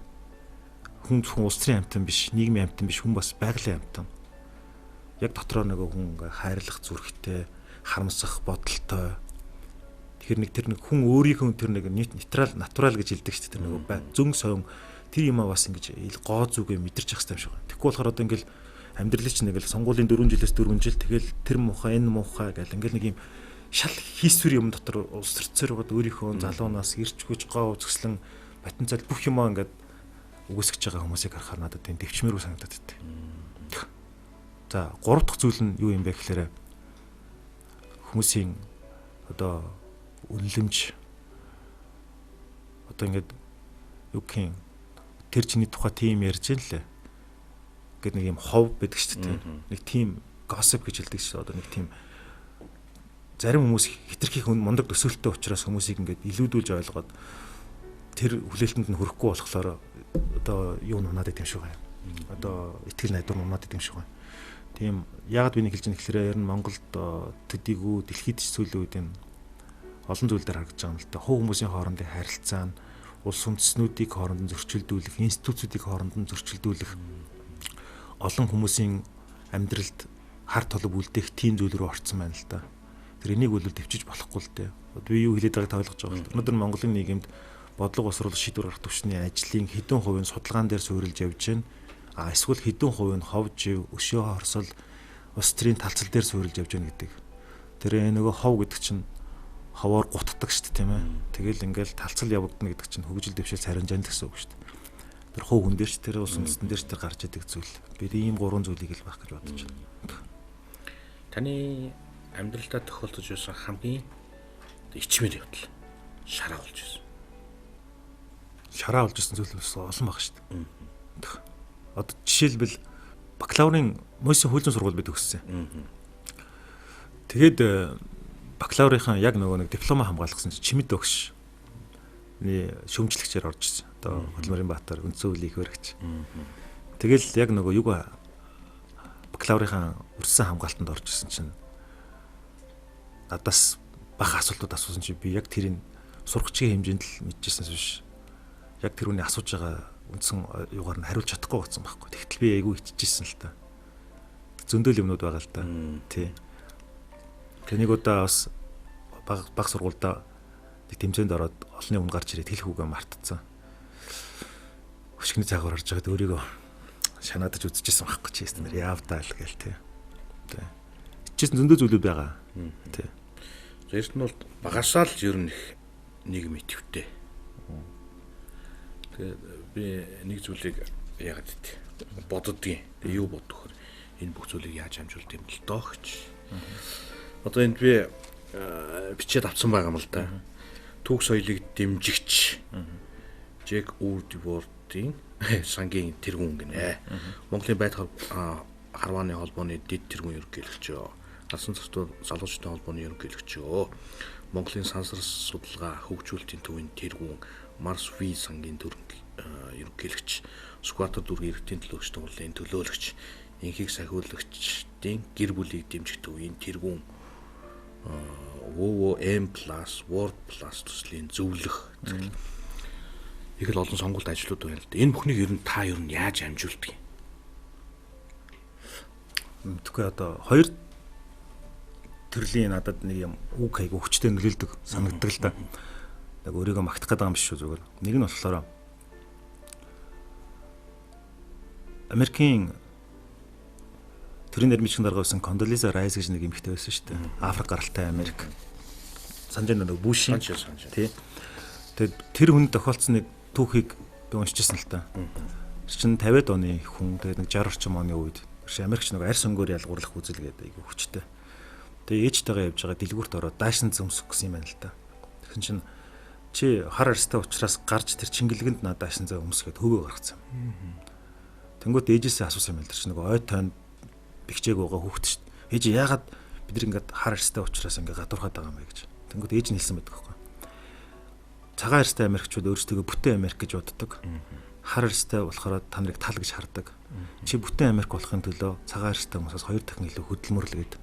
Хүн зөвхөн улс төрийн амьтан биш, нийгмийн амьтан биш, хүн бас байгалийн амьтан. Яг дотроо нөгөө хүн хайрлах зүрхтэй, харамсах бодолтой. Тэгэхээр тэр хүн өөрийнхөө тэр нэг натурал гэж хэлдэг шүү дээ. Тэр нөгөө зүн совин тэр юм бас ингэж гоо зүгээ мэдэрч явах хэрэгтэй юм шиг байна. Тэгэхгүй болохоор одоо ингээл амьдралын чинь ингээл сонгуулийн 4 жилээс 4 жил тэгэл тэр муухай энэ муухай гэл ингээл нэг юм шал хийсвэр юм дотор улс төрцөөр байгаад өөрийнхөө залуунаас ирч хүч гоо үзэсгэлэн потенциал бүх юмаа ингээд үгүйсгэж байгаа хүмүүсийг харахаар надад тийм дэвчмээргүй санагдаад байт. За 3 дахь зүйл нь юу юм бэ гэхээр хүмүүсийн одоо үнэлэмж одоо ингээд юу гэх юм тэр чиний тухай тийм ярьж байна лээ. Гэт нэг юм хов байдаг шүү дээ. Нэг тийм gossip гэж хэлдэг шүү. Одоо нэг тийм зарим хүмүүс хитрхи хүн мундаг төсөөлтөй учраас хүмүүсийг ингээд илүүдүүлж ойлгоод тэр хүлээлтэнд нь хүрэхгүй болохоор одоо юу нунаад идэм шиг байна. Одоо итгэл найдвар нунаад идэм шиг байна. Тийм яагаад би нэг хэлж байгаа гэхээр ер нь Монголд төдийгүй дэлхийд ч сүүлийн үед энэ олон зүйл дээр харагдаж байгаа юм л да. Хувь хүмүүсийн хоорондын харилцаа нь улс үндэстнүүдийг хооронд нь зөрчилдүүлэх, институцүүдийг хооронд нь зөрчилдүүлэх, олон хүмүүсийн амьдралд хар толб үлдээх тийм зүйл рүү орсон байна л да. Тэр энийг бол төвчиж болохгүй л дээ. Би юу хэлээд байгааг ойлгож байгаа бол өнөөдөр Монголын нийгэмд бодлого босруулах шийдвэр гаргах төвчний ажлын хэдэн хувийн судалгаан дээр суурилж явж байна. Эсвэл хэдэн хувийн хов жив, өшөө хорсол, ус төрийн талцал дээр суурилж явж байна гэдэг. Тэр нөгөө хов гэдэг чинь ховоор гутдаг шүү дээ, тийм ээ. Тэгэл ингээл талцал явагдана гэдэг чинь хөгжил дэвшил царинжаан гэсэн үг шүү дээ. Тэр хов хүн дээр ч тэр ус үндэстэн дээр ч тэр гарч идэг зүйл. Би ийм гурван зүйлийг л байх гэж бодож байна. Таны амьдралдаа тохиолдож байсан хамгийн ичмэр явдал шараа болж байсан. Шараа болж байсан зүйл бас олон баг шүү дээ. Одоо жишээлбэл бакалаврын мөсийн хуулийн сургууль бид төгссөн. Тэгээд бакалаврынхаа яг нөгөө нэг диплома хамгаалсан чинь чимэд өгш. Шөмжлөгчээр орж ирсэн. Одоо Хөдөлмөрийн Баатар үндсэн хуулийн их баригч. Тэгэл яг нөгөө юг бакалаврынхаа өрсөн хамгаалтанд орж ирсэн чинь надаас бага асуултууд асуусан чи би яг тэрийг сургачгийн хэмжээнд л мэдчихсэн биш. Яг тэр үний асууж байгаа үндсэн югаар нь хариулж чадахгүй болсон байхгүй. Тэгтэл би айгүй иччихсэн л та. Зөндөл юмнууд байгаа л та. Тий. Тэнийг удаа бас баг сургуультай нэг тэмцээнд ороод олонний өмнө гарч ирээд хэлэх үгээ мартцсан. Хөшгөний цаагаар орж байгаад өөрийгөө шанаадаж үзчихсэн байхгүй чи юм яавдаа л гээл тий. Тий. Ичсэн зөндөө зүйлүүд байгаа. Тий. Eerst нь бол багасаа л ер нь нийгэм идэвхтэй. Тэгээд би нэг зүйлийг яагаад гэдэг боддгийн. Тэгээ юу бодох вэ? Энэ бүх зүйлийг яаж хамжуулт юм л доо гэж. Одоо энд би бичээд авсан байгаа юм л да. Түүх соёлыг дэмжигч Жек Урдвордийн сангийн тэргүүн гинэ. Монголын байд харвааны холбооны дэд тэргүүн ерөнхийлөгчөө. Алсан цогцтой залуучуудын холбооны ерөнхийлөгчөө. Монголын сансар судалгаа хөгжүүлэлтийн төвийн тэргүүн Марс Ви сангийн ерөнхийлөгч. Скватер дүүргийн иргэдийн төлөөлөгчдийн хурлын төлөөлөгч. Инхийг сахиулагчдын гэр бүлийг дэмжих төвийн тэргүүн WOM+ Word+ төслийн зөвлөх. Их л олон сонгуульд ажлууд байна л да. Энэ бүхнийг ер нь яаж амжуулдаг юм? Тэгэхгүй одоо хоёр төрлийн надад нэг юм үг хайг өвчтэй нөлөөлдөг санагддаг л да. Яг өөрийгөө магтах гэдэг юм биш шүү зүгээр. Нэг нь болохоор Америкийн төрийн нэрмичгийн дарга байсан Кондолиза Райс гэж нэг эмэгтэй байсан шүү дээ. Африк гаралтай Америк. Санжаа нэг Бушийн. Тий. Тэгээд тэр хүн тохиолдсон нэг түүхийг би уншижсэн л та. Тэр чинь 50-аад оны хүн тэгээд нэг 60 орчим оны үед Америкч нэг арьс өнгөөр ялгуурлах үзэл гэдэг айгу хүчтэй. Тэгээ ээжтэйгээ явж байгаа дэлгүүрт ороод даашин зөмсөх гэсэн юм байна л да. Тэгсэн чинь чи хар арьстай учраас гарч тэр чингэлгэнд надад даашин зөө өмсгээд хөвөө гаргацсан. Тэнгүүт ээжээсээ асуусан юм л тэр чинь нэг ой тойнд бигчээг байгаа хүүхэд шүү дээ. Ээж яагаад бид нар ингээд хар арьстай учраас ингээд гадуурхаад байгаа юм бэ гэж. Тэнгүүт ээж нь хэлсэн байдаг байхгүй. Цагаан арьстай Америкчууд өөрсдөө бүтэн Америк гэж боддог. Хар арьстай болохоор та нарыг тал гэж хардаг. Чи бүтэн Америк болохын төлөө цагаан арьстай хүмүүсээс 2 дахин илүү хөдөлмөрлөгээд.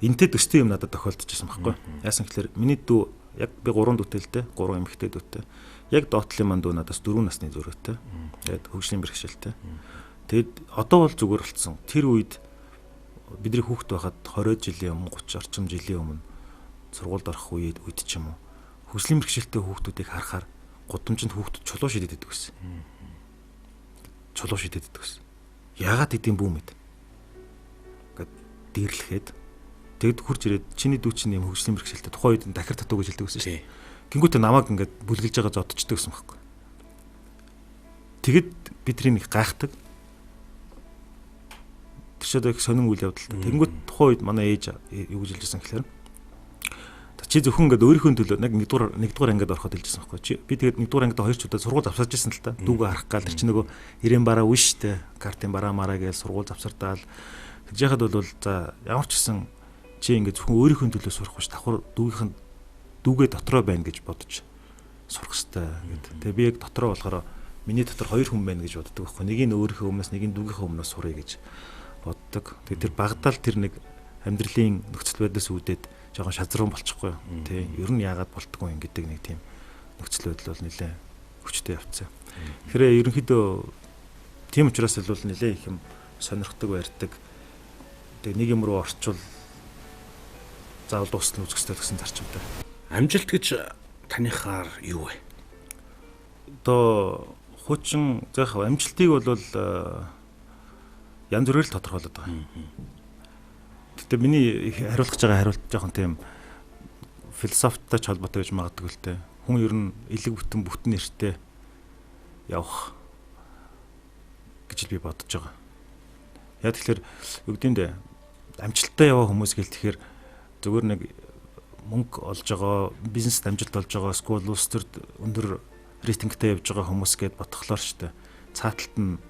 Энтэй төстэй юм надад тохиолдож байсан байхгүй. Яасан гэхээр миний дүү яг би 3 дүүтэй л дээ, 3 эмэгтэй дүүтэй. Яг доотлын манд дүү надаас 4 насны зөрүүтэй. Тэгээд хөгжлийн бэрхшээлтэй. Тэгэд одоо бол зүгээр болцсон. Тэр үед бидний хүүхэд байхад 20 жилийн өмнө 30 орчим жилийн өмнө сургуульд орох үед ч юм уу хөгжлийн бэрхшээлтэй хүүхдүүдийг харахаар гудамжинд хүүхдүүд чулуу шидэд иддэг гэсэн. Чулуу шидэд иддэг гэсэн. Яагаад идэм бүү мэд. Гэт дээрлэхэд тэгэд хурж ирээд чиний дүү чинь юм хөгжлийн бэрхшээлтэй тухайн үед дахир татуу гэж хэлдэг гэсэн шүү дээ. Гингүүтээ намайг ингээд бүлгэлж байгаа зодчдөг гэсэн байхгүй. Тэгэд бидний их гайхдаг. Тэр их сонин үйл явдал. Тэнгүүт тухайн үед манай ээж юу гэж хэлжсэн гэхээр чи зөвхөн ингээд өөрийнхөө төлөө нэг нэгдүгээр ангид ороход хэлжсэн байхгүй чи би тэгээд нэгдүгээр ангид хоёр ч удаа сургууль завсарч ирсэн л та дүүгээ харах гал тэр чи нөгөө ирээн бараа үш штэ картын бараа мараа гэж сургууль завсартаал тэгж яхад бол за ямар ч гэсэн чи ингээд зөвхөн өөрийнхөө төлөө сурах биш давхар дүүгээ дотроо байна гэж бодож сурах штэ гэд тэгээд би яг дотроо болохоор миний дотор хоёр хүн байна гэж боддог байхгүй нэг нь өөрийнхөө өмнөөс нэг нь дүүгийнхээ өмнөөс сурах гэж боддог боддог. Тэгээд тэр багтаал тэр нэг амьдралын нөхцөл байдлаас үүдээд жоохон шазран болчихгүй юу. Тий. Ер нь яагаад болтгоо юм гэдэг нэг тийм нөхцөл байдал бол нэлээ хүчтэй явцсан. Тэгэхээр ерөнхийдөө тийм учраас л бол нэлээ их юм сонирхдаг байрдаг. Тэгээд нэг юм руу орчвол заавал дуусна үзэхтэй гэсэн зарчимтай. Амжилт гэж таныхаар юу вэ? Одоо хуучин заах амжилтыг бол янз бүрээр л тодорхойлоод байгаа. Гэтэ миний хариулах гэж байгаа хариулт жоохон тийм философитой ч холбоотой гэж магадгүй л те. Хүн ер нь элэг бүтэн нэртэй явах гэж би бодож байгаа. Яг тэгэхээр юу гэдэм бэ? Амжилттай яваа хүмүүс гэл тэгэхээр зүгээр нэг мөнгө олж байгаа, бизнест амжилт олж байгаа, эсвэл улс төрд өндөр рейтингтэй явж байгаа хүмүүс гэд ботхолоор штэ. Цааталт нь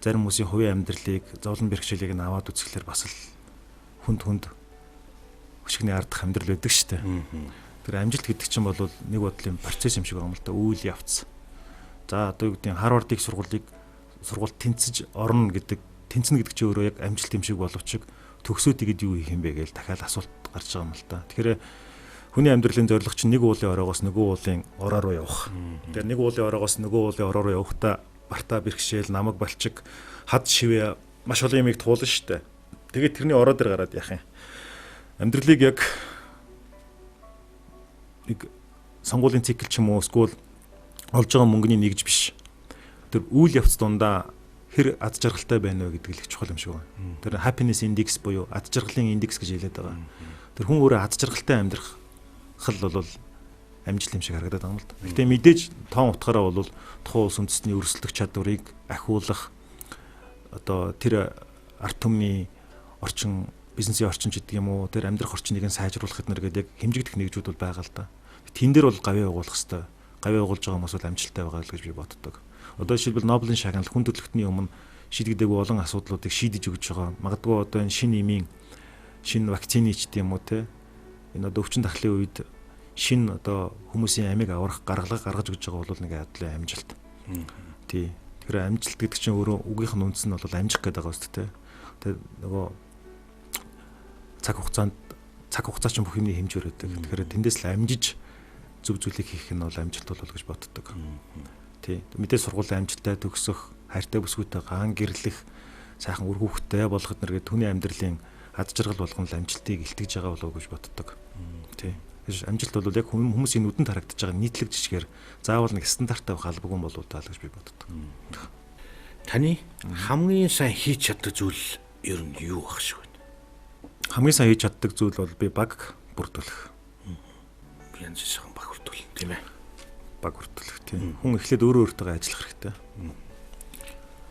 зарим хүмүүсийн хувийн амьдралыг, зовлон бэрхшээлийг нь аваад үзэхлээр бас л хүнд хөшигний ардах амьдрал байдаг штэ. Тэр амжилт гэдэг чинь бол нэг бодлын процесс юм шиг байна л да. Үйл явц. За одоо юу гэдэг Харвардын сургуульд тэнцэж орно гэдэг, тэнцэнэ гэдэг чинь өөрөө яг амжилт юм шиг боловч төгсөөд игэд юу хийх юм бэ гэж дахиад асуулт гарч байгаа юм л да. Тэгэхээр хүний амьдралын зорилго чинь нэг уулын ороогоос нөгөө уулын ороо руу явах. Тэгэхээр нэг уулын ороогоос нөгөө уулын ороо руу явахдаа бартаа бэрхшээл, намаг балчиг, хад шивээ маш олон юмыг туулна штэ. Тэгээд тэрний ороо дээр гараад яах юм. Амьдралыг яг нэг сонгуулийн цикл ч юм уу эсвэл олж байгаа мөнгөний нэгж биш. Тэр үйл явц дундаа хэр ад жаргалтай байна вэ гэдэг л их чухал юм шиг байна. Тэр happiness index буюу ад жаргалын индекс гэж хэлээд байгаа. Тэр хүн өөрөө ад жаргалтай амьдрах бол амжилт юм шиг харагдаад байгаа юм л да. Гэхдээ мэдээж тоон утгаараа бол тухайн улс үндэстний өрсөлдөх чадварыг ахиулах одоо тэр ард түмний орчин, бизнесийн орчин ч гэдэг юм уу, тэр амьдрах орчныг нь сайжруулах гэдэг яг хэмжигдэх нэгжүүд бол байгаа л да. Тэн дээр бол гавьяа явуулах хэвээр. Гавьяа явуулж байгаа хүмүүс бол амжилттай байгаа л гэж би боддог. Одоо жишээлбэл Нобелийн шагнал хүн төрөлхтний өмнө шийдэгдээгүй олон асуудлуудыг шийдэж өгч байгаа. Магадгүй одоо энэ шинэ вакцины ч гэдэг юм уу те. Энэ одоо өвчин дахлын үед шинэ одоо хүмүүсийн амийг аврах гаргалгаа гаргаж өгч байгаа бол нэг ядлын амжилт. Тий. Тэгэхээр амжилт гэдэг чинь өөрөө үгийнх нь үндс нь бол амжих гэдэг байгаа үст те. Тэгээ нөгөө цаг хугацаа чинь бүх юмний хэмжээр байдаг. Тэгэхээр тэндээс л амжиж зөв зүйлийг хийх нь бол амжилт бол гэж боддог. Тий. Мэдээ сургуулийн амжилттай төгсөх, хайртай бүсгүйтэй ган гэрлэх, сайхан үр хүүхдтэй болгоход нэргээ түүний амьдралын ад жаргал болгон л амжилтыг илтгэж байгаа болов уу гэж боддог. Тий. Амжилт бол яг хүмүүсийн нүдэнд харагдаж байгаа нийтлэг жишгээр заавал нэг стандарттай байх албагүй болов таа л гэж би боддог. Таны хамгийн сайн хийж чаддаг зүйл ер нь юу ах шиг байна? Хамгийн сайн хийж чаддаг зүйл бол би баг бүрдүүлэх. Янз бүрийн баг бүрдүүлнэ тийм ээ. Баг бүрдүүлэх тийм. Хүн эхлээд өөртөө ажиллах хэрэгтэй.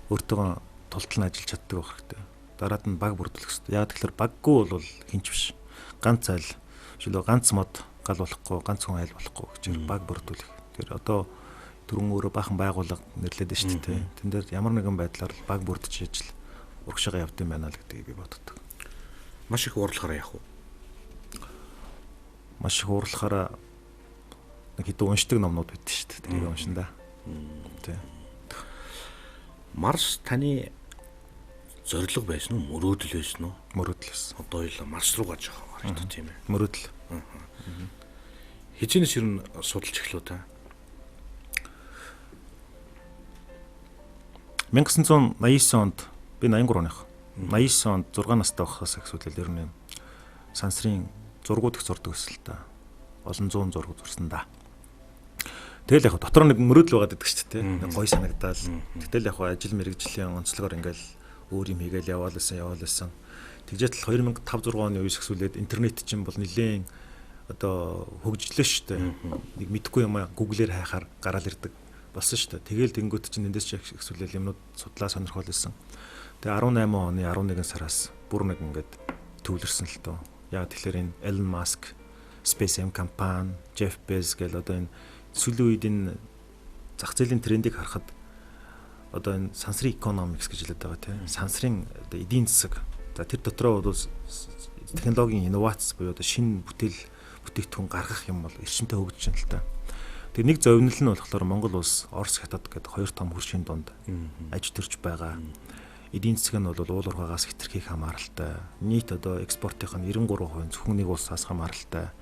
Өөртөө тултал нь ажиллаж чаддаг байх хэрэгтэй. Дараад нь баг бүрдүүлэх хэрэгтэй. Яг тэгэхээр баггүй бол хинч биш. Ганц айл жишээлбэл ганц мод гал болохгүй, ганц хүн айл болохгүй гэж баг бүрдүүлэх. Тэр одоо түрүүн өөрөө баахан байгууллага нэрлээд байна шүү дээ. Тэн дээр ямар нэгэн байдлаар баг бүрдэж ижил урагшаага явд юм байна л гэдгийг би боддог. Маш их уурлахаараа явах уу? Маш их уурлахаараа нэг хэд уншдаг номнууд байдаг шүү дээ. Тэрийг уншин да. Тэ. Марс таны зорилго байсан уу? Мөрөөдөл байсан уу? Мөрөөдлөөс. Одоо л Марс руу гаж байгаа юм тийм ээ. Мөрөөдөл. Хичээнээс ер нь судалж эхлэв та. 1989 онд би 83 оных. 89 онд 6 настай байхаас эхлээд ер нь сансрын зургууд их зурдаг байсан л та. Олон зуун зураг зурсан да. Тэгэл яг дотор нэг мөрөөдөл байгаад байдаг шүү дээ. Нэг гой санагдаал. Тэгэл яг ажил мэргэжлийн онцлогоор ингээл өөр юм хийгээл яваалсан. Тэгжээд л 2005-6 оны үеэс эхлээд интернет чинь бол нэлээд одоо хөгжлөө шүү дээ. Нэг мэдхгүй юм гуглээр хайхаар гараал ирдэг болсон шүү дээ. Тэгэл тэнгуут чинь эндээс ч эхлээд юмнууд судлаа сонирхол байсан. Тэгээ 18 оны 11 сараас бүр нэг ингээд төвлөрсөн л тоо. Яг тэгэхээр энэ Elon Musk, SpaceX компани, Jeff Bezos гэл одоо энэ сүүлийн үед энэ зах зээлийн трендийг харахад одоо энэ сансрын economics гэж хэлээд байгаа тийм. Сансрын одоо эдийн засаг. За тэр дотроо бол технологийн инновац буюу одоо шинэ бүтээгдэхүүн гаргах юм бол эрчимтэй хөгжиж байна л та. Тэгээ нэг зовнил нь болохоор Монгол улс Орос хятад гэдэг хоёр том хөршийн донд аж төрж байгаа. эдийн засаг нь бол уул уурхаагаас хэтэрхийх хамааралтай. Нийт одоо экспортын 93% зөвхөн нэг улсаас хамааралтай.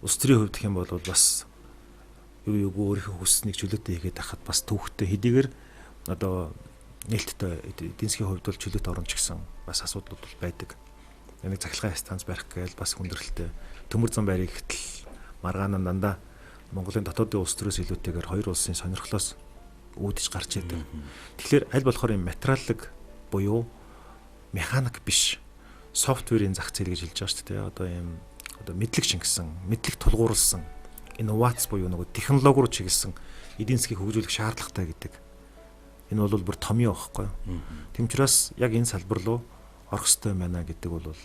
Улс төрийн хувьд гэх юм бол бас юу өөрийнхөө хүсснийг чөлөөтэй хийгээд байхад бас төвхтэй хэдийгээр одоо нээлттэй эдийн засгийн хувьд бол чөлөөт оромж гэсэн бас асуудлууд бол байдаг. Нэг цахилгаан станц барих гээл бас хүндрэлтэй. Төмөр зам барих гэтэл маргаан нь дандаа Монголын дотоодын улс төрөөс илүүтэйгээр хоёр улсын сонирхлоос үүдэж гарч идэг. Тэгэхээр аль болохоор юм материаллык буюу механик биш софтверийн зах зээл гэж хэлж байгаа шүү дээ. Одоо юм одоо мэдлэг шингэсэн, мэдлэг тулгуурласан, инновац буюу нөгөө технологи руу чиглэсэн эдийн засгийг хөгжүүлэх шаардлагатай гэдэг. Энэ бол бүр томьёо байхгүй юу? Тэм учраас яг энэ салбар руу орох ёстой байна гэдэг бол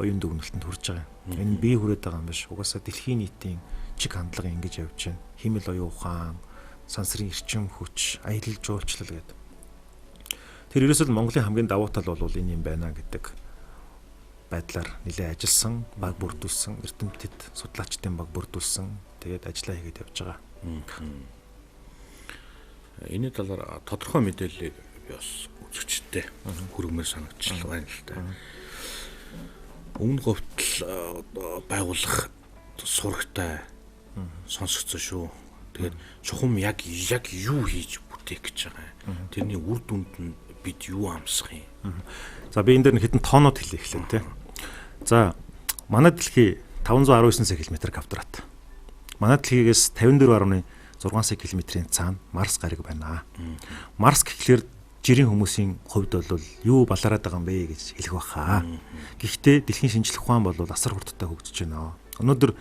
оюун дүгнэлтэнд хүрж байгаа юм. Энэ бие хүрээд байгаа юм биш. Угаасаа дэлхийн нийтийн чиг хандлага ингэж явж байна. Химэл оюун ухаан, сансрын эрчим хүч, аялал жуулчлал гэдэг. Тэр ерөөсөө Монголын хамгийн давуу тал бол энэ юм байна гэдэг байдлаар нэлээд ажилласан, баг бүрдүүлсэн, эрдэмтэд судлаачдын баг бүрдүүлсэн. Тэгээд ажиллаа хийгээд явж байгаа. Энэ талаар тодорхой мэдээллийг би бас үзэгчтэй хүргэмээр санагдчихлаа байна л да. Өмнө говтл байгуулах сурагтай сонсогдсон шүү. Тэгээд чухам яг юу хийж бүтээх гэж байгаа юм. Тэрний үр дүнд нь бид юу амсах юм. За би энэ дээр хэдэн тоонууд хэлье эхлэв те. За манай дэлхий 519 сая км квадрат. Манай дэлхийгээс 54.6 сая км-ийн цаана Марс гариг байна. Марс гэхлээр жирийн хүмүүсийн хувьд бол юу балараад байгаа юм бэ гэж хэлэх баха. Гэхдээ дэлхийн шинжлэх ухаан бол асар хурдтай хөгжиж байна. Өнөөдөр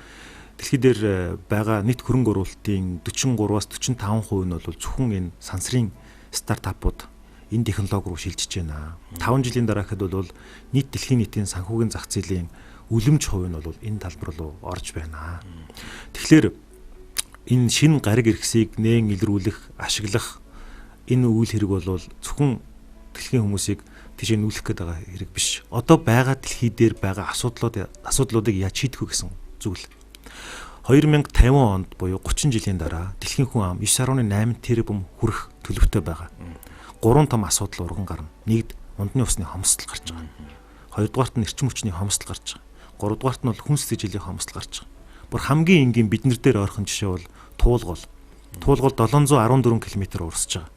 дэлхий дээр байгаа нийт хөрөнгө оруулалтын 43-аас 45% нь бол зөвхөн энэ сансрын стартапууд энэ технологи руу шилжиж байна. 5 жилийн дараа гэхэд бол нийт дэлхийн нийтийн санхүүгийн зах зээлийн үлэмж хувь нь бол энэ талбар руу орж байна. Тэгэхээр энэ шинэ гариг иргэсийг нээн илрүүлэх, ашиглах энэ үйл хэрэг бол зөвхөн дэлхийн хүмүүсийг тийш нүүлэх гээд байгаа хэрэг биш. Одоо байгаа дэлхий дээр байгаа асуудлуудыг яаж шийдэх вэ гэсэн зүйл. 2050 онд буюу 30 жилийн дараа дэлхийн хүн ам 9.8 тэрбум хүрэх төлөвтэй байгаа. 3 том асуудал урган гарна. Нэгд ундны усны хомсдол гарч байгаа. Хоёрдугаарт нь эрчим хүчний хомсдол гарч байгаа. Гуравдугаарт нь бол хүнс сэжилийн хомсдол гарч байгаа. Бүр хамгийн энгийн биднэр дээр ойрхон жишээ бол Туулгол. Туулгол 714 км урсж байгаа.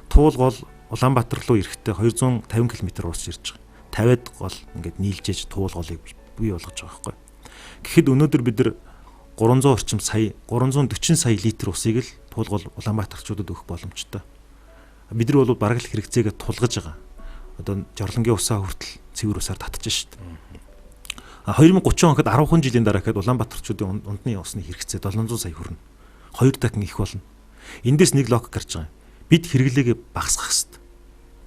Туулгол Улаанбаатар руу ирэхдээ 250 км урсж ирж байгаа. 50-ад гол ингээд нийлжээж Туулголыг бий болгож байгаа байхгүй. Гэхэд өнөөдөр бид нар 340 сая литр усыг л Туулгол Улаанбаатарчуудад өгөх боломжтой. Бид нар бол бараг л хэрэгцээгээ тулгаж байгаа. Одоо жорлонгийн усаа хүртэл цэвэр усаар татчих шүү дээ. 2030 он гэхэд 10 жилийн дараа гэхэд Улаанбаатарчуудын ундны усны хэрэгцээ 700 сая хүрнэ. 2 дахин их болно. Эндээс нэг логик гарч байгаа. Бид хэрэглээгээ багасгах хэрэгтэй.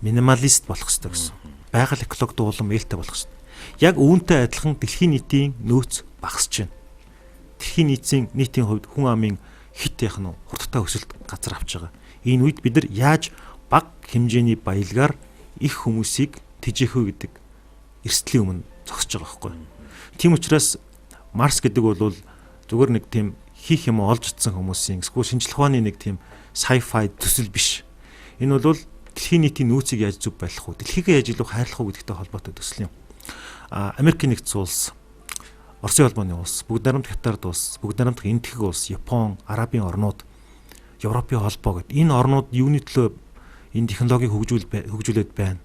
Минималист болох хэрэгтэй гэсэн. Байгаль экологид улам ээлтэй болох хэрэгтэй. Яг үүнтэй адилхан дэлхийн нийтийн нөөц багасж байна. Дэлхийн нийтийн хувьд хүн амын хит яах нь хурдтай өсөлт газар авч байгаа. Энэ үед бид нар яаж бага хэмжээний баялгаар их хүмүүсийг тэжээх вэ гэдэг эрсдлийн өмнө зогсож байгаа байхгүй. Тийм учраас Марс гэдэг бол зүгээр нэг тийм хийх юм олж утсан хүмүүсийн эсвэл шинжлэх ухааны нэг тийм sci-fi төсөл биш. Энэ бол дэлхийн нийтийн нөөцийг яаж зөв байлгах вэ? Дэлхийгээ яаж илүү хайрлах вэ гэдэгтэй холбоотой төсөл юм. Америкийн нэгдсэн улс, Оросын холбооны улс, Бүгд найрамдах Хятад улс, Бүгд найрамдах Энэтхэг улс, Япон, Арабын орнууд, Европын холбоо гэдэг энэ орнууд юуны төлөө энэ технологиг хөгжүүлээд байна.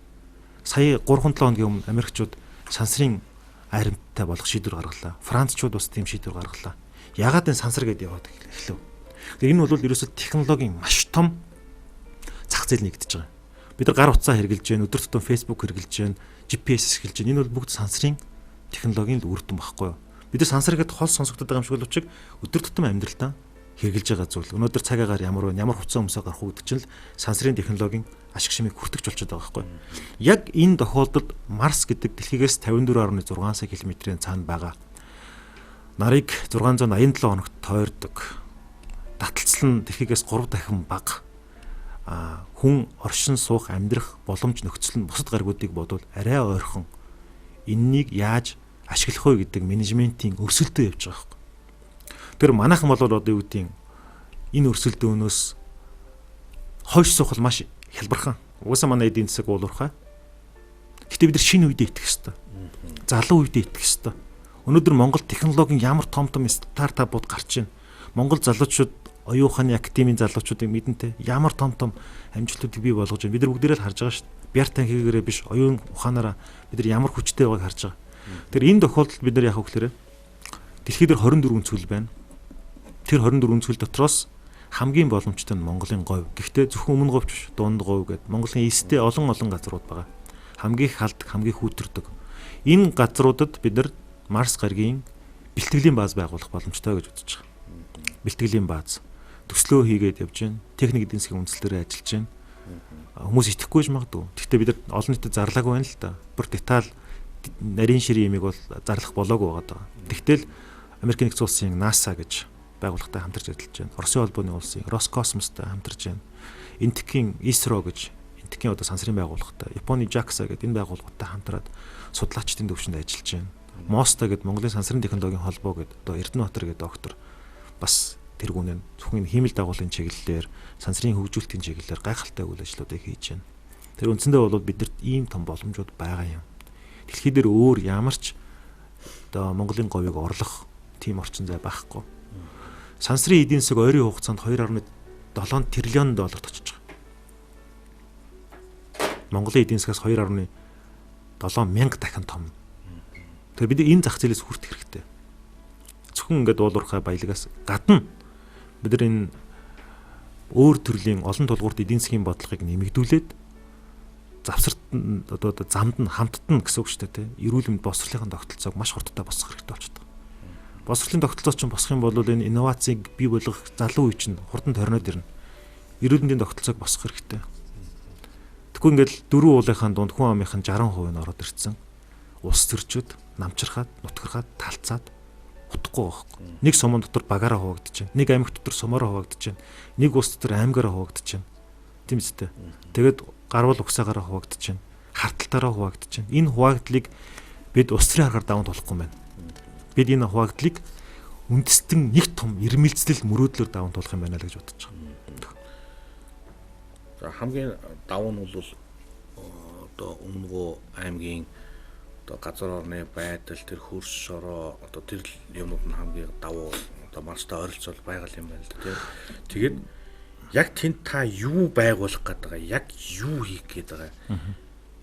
Сая 3-7 хоногийн өмнө Америкчууд сансрын айрамттай болох шийдвэр гаргалаа. Францчууд бас тийм шийдвэр гаргалаа. Ягаад энэ сансар гэдээ яваад эхлэв. Тэгэхээр энэ бол ерөөсөө технологийн маш том зах зээл нэгдэж байгаа. Бид нар гар утсаа хэрглэж байна, өдөр тутам Facebook хэрглэж байна, GPS хэрглэж байна. Энэ бол бүгд сансрын технологийн л үр дүн багхгүй юу? Бид нар сансар гэдэг хол сонсогддог байгаа юм шиг боловч өдөр тутам амьдралдаа хэрглэж байгаа зүйл. Өнөөдөр цаг агаар ямар хуцаа өмсөө гарах уу гэдэг чинь л сансрын технологийн ашиг шимийг хүртэж болчиход байгаа байхгүй. Яг энэ тохиолдолд Марс гэдэг дэлхийгээс 54.6 сая км-ийн цаана байгаа нарыг 687 хоногт тойрдог. Таталцал нь дэлхийгээс 3 дахин бага. Хүн оршин суух, амьдрах боломж нөхцөл нь бусад гаригуудыг бодвол арай ойрхон. Эннийг яаж ашиглах вэ гэдэг менежментийн өрсөлдөө явж байгаа байхгүй. Тэр манайхан бол одоо юу гэдгийг энэ өрсөлдөөнөөс хойш суух маш хялбархан. Угаасаа манай эдийн засаг уулуурхай. Гэхдээ бид нар шинэ үедээ итгэх ёстой. Залуу үедээ итгэх ёстой. Өнөөдөр Монгол технологийн ямар том стартапууд гарч байна. Монгол залуучууд, оюуханы академийн залуучуудыг мэдэнтэй ямар том амжилтуудыг бий болгож байна. Бид нар бүгдээрээ л харж байгаа шүү дээ. Бяр танхигээрээ биш, оюун ухаанаараа бид нар ямар хүчтэй байгааг харж байгаа. Тэгэхээр энэ тохиолдолд бид нар яах вэ гэхээр дэлхийд дээр 24 цүл байна. Тэр 24 цүл дотроос хамгийн боломжтой нь Монголын говь. Гэхдээ зөвхөн өмнө говьч биш, дунд говь гэдэг Монголын эстэй олон газрууд байгаа. Хамгийн их халддаг, хамгийн хүүтэрдэг. Энэ газруудад бид нар Марс гаригийн бэлтгэлийн бааз байгуулах боломжтой гэж бодож байгаа. Бэлтгэлийн бааз төслөө хийгээд явж байна. Техник эдийн засгийн үндслэлээр ажиллаж байна. Хүмүүс итгэхгүй ч магадгүй. Гэхдээ бид нар олон нийтэд зарлаагүй байна л да. Бүр деталь нарийн ширийн ямиг бол зарлах болоогүй байгаа. Тэгтэл Америк нэгдсэн улсын NASA гэж байгууллагатай хамтарч ажиллаж байна. Оросын холбооны улсын Роскосмостой хамтарч байна. Энтхийн ISRO гэж энтхийн одоо сансрын байгууллагатай, Японы JAXA гэдэг энэ байгууллагатай хамтраад судлаачдын төвшөнд ажиллаж байна. МОСТА гэдэг Монголын сансрын технологийн холбоо гэдэг одоо Эрдэнэбаатар гэдэг доктор бас тэр гүнэн зөвхөн хиймэл дагуулын чиглэлээр сансрын хөгжүүлэлтийн чиглэлээр гайхалтай үйл ажиллагааг хийж байна. Тэр үндсэндээ бол бидэрт ийм том боломжууд байгаа юм. Дэлхий дээр өөр ямар ч одоо Монголын говийг орлох тийм орчин зай байхгүй. Сансрын эдийн засаг ойрын хугацаанд 2.7 тэрлион долларт очиж байгаа. Монголын эдийн засгаас 2.7 мянга дахин том. Тэгэхээр бид энэ зах зээлээс хүртэх хэрэгтэй. Зөвхөн ингээд уулуурхай баялагаас гадна бид нар энэ өөр төрлийн олон тулгуурт эдийн засгийн бодлогыг нэмэгдүүлээд завсарт одоо замд нь хамттан гэсэн үг шүү дээ. Эрүүл мэнд боловсролын тогтолцоог маш хурдтай босгох хэрэгтэй болчихдог. Боловсролын тогтолцоо ч босох юм бол энэ инновацийг бий болгох залуу үе чинь хурдан торноод ирнэ. Эрүүл мэндийн тогтолцоог босгох хэрэгтэй. Тэгэхгүй ингээд дөрвөн уулынхаа дунд хүн амынхаа 60% нь ороод ирсэн. Улс төрчүүд намчрахад, нутгархаад, талцаад утахгүй байхгүй. Нэг сумын дотор багаараа хуваагдаж байна. Нэг аймаг дотор сумаараа хуваагдаж байна. Нэг улс дотор аймагаараа хуваагдаж байна. Тийм үстэй. Тэгээд гарвал угсаагаараа хуваагдаж байна. Харталтаараа хуваагдаж байна. Энэ хуваагдлыг бид улс төрийн аргаар даван туулахгүй байна. Бид энэ хуваагдлыг үндэстэн нэг том ирмэлцлэл мөрөөдлөөр даван туулах юм байна л гэж бодож байгаа. За хамгийн давуу нь бол одоо Өмнөгөө аймгийн газар орны байдал, тэр хөрс шороо одоо тэр юмуд нь хамгийн давуу одоо Марстай ойролцоол байгаль юм байна л да. Тэгээд яг тэнд та юу байгуулах гээд байгаа, яг юу хийх гээд байгаа.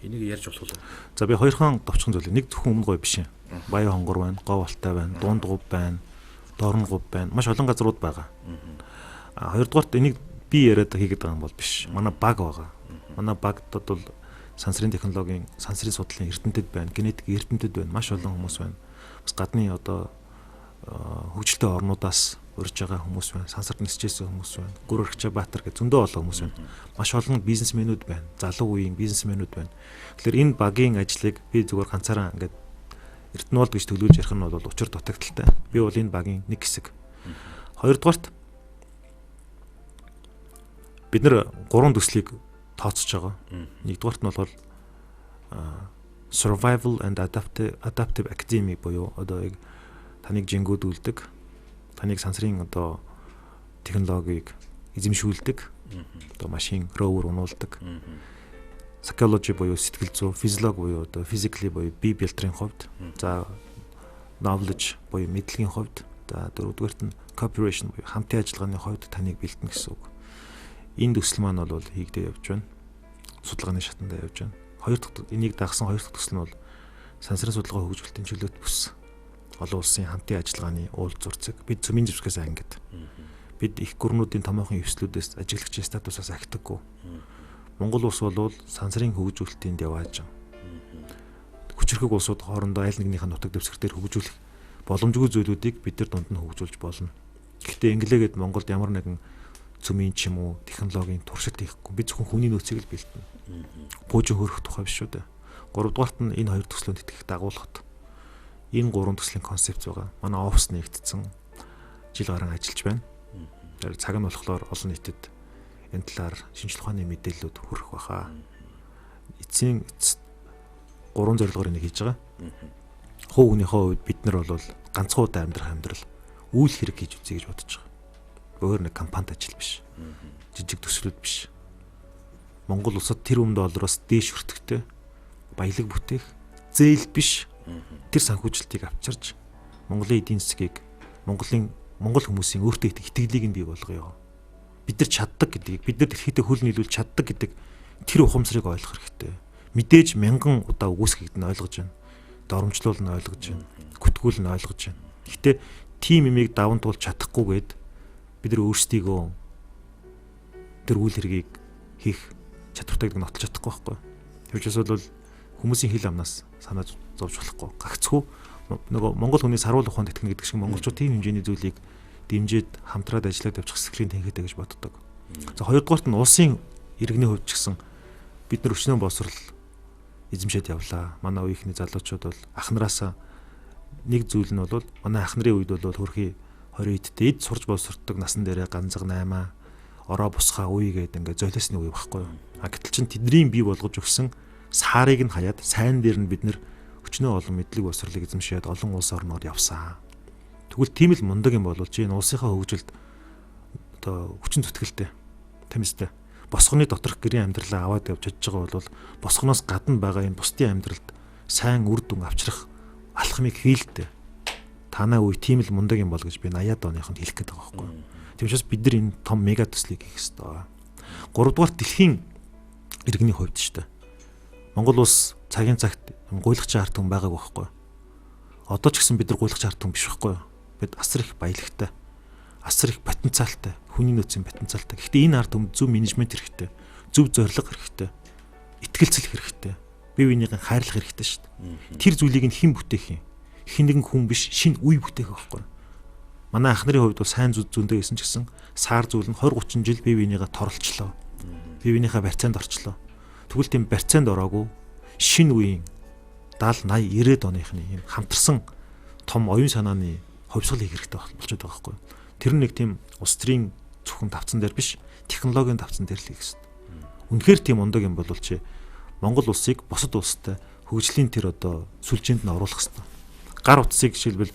Энийг ярьж болох уу? За би хоёрхан товчхон зүйл. Нэг зөвхөн өмнө говь биш юм. Баян хонгор байна, говь алтай байна, дунд говь байна, дорн говь байна. Маш олон газрууд байгаа. Хоёрдугаарт энийг би яриад хийгээд байгаа юм бол биш. Манай баг байгаа. Манай багт бол сансрын технологийн, сансрын судлалын эрдэмтэд байна, генетик эрдэмтэд байна, маш олон хүмүүс байна. Бас гадны одоо хөгжилтэй орнуудаас урьж байгаа хүмүүс байна, сансарт нисчээсэн хүмүүс байна, Гүр Арчабаатар гэх зөндөө олон хүмүүс байна. Маш олон бизнесмэнүүд байна, залуу үеийн бизнесмэнүүд байна. Тэгэхээр энэ багийн ажлыг би зүгээр ганцаараа ингээд Эрдэнэболд гэж төлөвлөж ярих нь бол учир дутагдaltaй. Би бол энэ багийн нэг хэсэг. Хоёрдугаарт бид нар 3 төслийг тооцож байгаа. Нэгдүгээрт нь бол survival and adaptive academy буюу одоо таныг жингүүдүүлдэг, таныг сансрын одоо технологиг эзэмшүүлдэг, одоо машин ровер унуулдаг. Psychology буюу сэтгэл зүй, physiology буюу одоо physically буюу бие бэлтрийн хувьд, за knowledge буюу мэдлэгийн хувьд, за дөрөвдүгээрт нь cooperation буюу хамтын ажиллагааны хувьд таныг бэлтэн гэсэн үг. Энэ төсөл маань бол хийгдээ явж байна. Судалгааны шатанда явж байна. Хоёр дахь энийг дагсан хоёр дахь төсөл нь бол сансрын судалгаа хөгжүүлэлтийн чөлөөт бүс. Олон улсын хамтын ажиллагааны уул зурцэг. Бид цөмийн зэвсгээс ангид. Бид их гүрнүүдийн томоохон эвслүүдээс ажиглагчийн статусаас ахтаггүй. Монгол улс бол сансрын хөгжүүлэлтийн явааж. Хүчирхэг улсууд хоорондоо аль нэгнийхээ нутаг дэвсгэр дээр хөгжүүлэх боломжгүй зүйлүүдийг бид нар дунд нь хөгжүүлж болно. Гэхдээ инглигээд Монголд ямар нэгэн цөмийн ч юм уу технологийн туршилт хийхгүй. Би зөвхөн хүний нөөцийг л бэлтэнэ. Буужин хөрөх тухай биш шүү дээ. 3 дугаарт нь энэ хоёр төслөнд итгэх дагуулгад. Энэ 3 төслийн концепц байгаа. Манай офис нэгдсэн жил гарan ажиллаж байна. Тэр цаг нь болохоор олон нийтэд энэ талаар шинжлэх ухааны мэдээллүүд хүрэх баха. Эцсийн 3 зорилгоор энийг хийж байгаа. Хувь хүнийхээ хувьд бид нар бол ганцхан удаа амьдрал үйл хэрэг хийж үзье гэж бодож байгаа. Өөр нэг компанид ажил биш. Жижиг төслүүд биш. Монгол улсад тэр $1 дээш өртөгтэй баялаг бүтээх, зээл биш тэр санхүүжилтийг авчирч Монголын эдийн засгийг Монгол хүмүүсийн өөртөө итгэлийг нь бий болгоё. Бид нар чаддаг гэдгийг, бид нар дэлхийдээ хөл нийлүүлж чаддаг гэдэг тэр ухамсарыг ойлгох хэрэгтэй. Мэдээж мянган удаа үгүйсгэгдэн ойлгож байна. Доромжлуулна ойлгож байна. Күтгүүлнэ ойлгож байна. Гэхдээ тийм имийг даван туулж чадахгүйгээд бид нар өөрсдийгөө тэр үйл хэргийг хийх чадвартай гэдгийг нотолж чадахгүй байхгүй. Тэгвчээс бол хүмүүсийн хил амнаас санаа зовж болохгүй. Гагцхүү нөгөө Монгол хүний сарвал ухаанд итгэнэ гэдэг шиг монголчууд тийм хэмжээний зүйлийг дэмжиж хамтраад ажиллаад явчих сэтгэлийн тэнхээтэй гэж боддог. За хоёрдугаарт нь улсын иргэний хувьд ч гэсэн бид нар өчнөө боловсрал эзэмшээд явлаа. Манай үеийнхний залуучууд бол ахнараасаа нэг зүйл нь бол манай ахнарын үед бол хөрхий 20 эдтэй сурж боловсрдог насан дээрээ ганцаг 8 ороо бусхаа үе гэдэг ингээ золиосны үе байхгүй юу. Гэтэл чин тэдний бий болгож өгсөн саарыг нь хаяад сайн дээр нь бид нэр өчнөө олон мэдлэг боловсролыг эзэмшээд олон улс орноор явсан. Тэгвэл тийм л мундаг юм болвол чи энэ улсынхаа хөгжилд одоо хүчин зүтгэлтэй тэмцтэй босгоны доторх гэрийн амьдралаа аваад явж чадж байгаа бол босгоноос гадна байгаа энэ бусдын амьдралд сайн үр дүн авчрах алхмыг хийлдэ. Танаа үе тийм л мундаг юм бол гэж би 80-аад оныхонд хэлэх гээд байгаа байхгүй. Тэгвчээс бид нар энэ том мега төслийг хийх ёстой. 3-дугаар дэлхийн иргэний хувьд ч гэдэг. Монгол улс цагийн цагт гуйлагчийн ард түмэн байгаагүй байхгүй. Одоо ч гэсэн бид нар гуйлагчийн ард түмэн биш байхгүй. Бид асар их баялагтай, асар их потенциалтай, хүний нөөцийн потенциалтай. Гэхдээ энэ ард түмэнд зөв менежмент хэрэгтэй, зөв зорилго хэрэгтэй, итгэлцэл хэрэгтэй, бие биенийгээ хайрлах хэрэгтэй шүү дээ. Тэр зүйлийг нь хэн бүтээх юм? Хэн нэгэн хүн биш, шинэ үе бүтээх байхгүй. Манай анхнарын хувьд бол сайн зүйндээ гэсэн ч гэсэн сар зүйл нь 20-30 жил бие биенийгээ торлцлоо. Бие биенийхээ барьцаанд орчлоо. Тэгвэл тийм барьцаанд ороогүй шинэ үеийн 70, 80, 90-ад оныхны юм хамтарсан том оюун санааны хувьсгал хийх хэрэгтэй болчиход байгаа байхгүй. Тэр нэг тийм улс төрийн зөвхөн давцан дээр биш, технологийн давцан дээр л хийх хэрэгтэй. Үнэхээр тийм ундаг юм бол чи Монгол улсыг бусад улстай хөгжлийн тэр одоо сүлжээнд нь оруулах хэрэгтэй. Гар утсыг жишээлбэл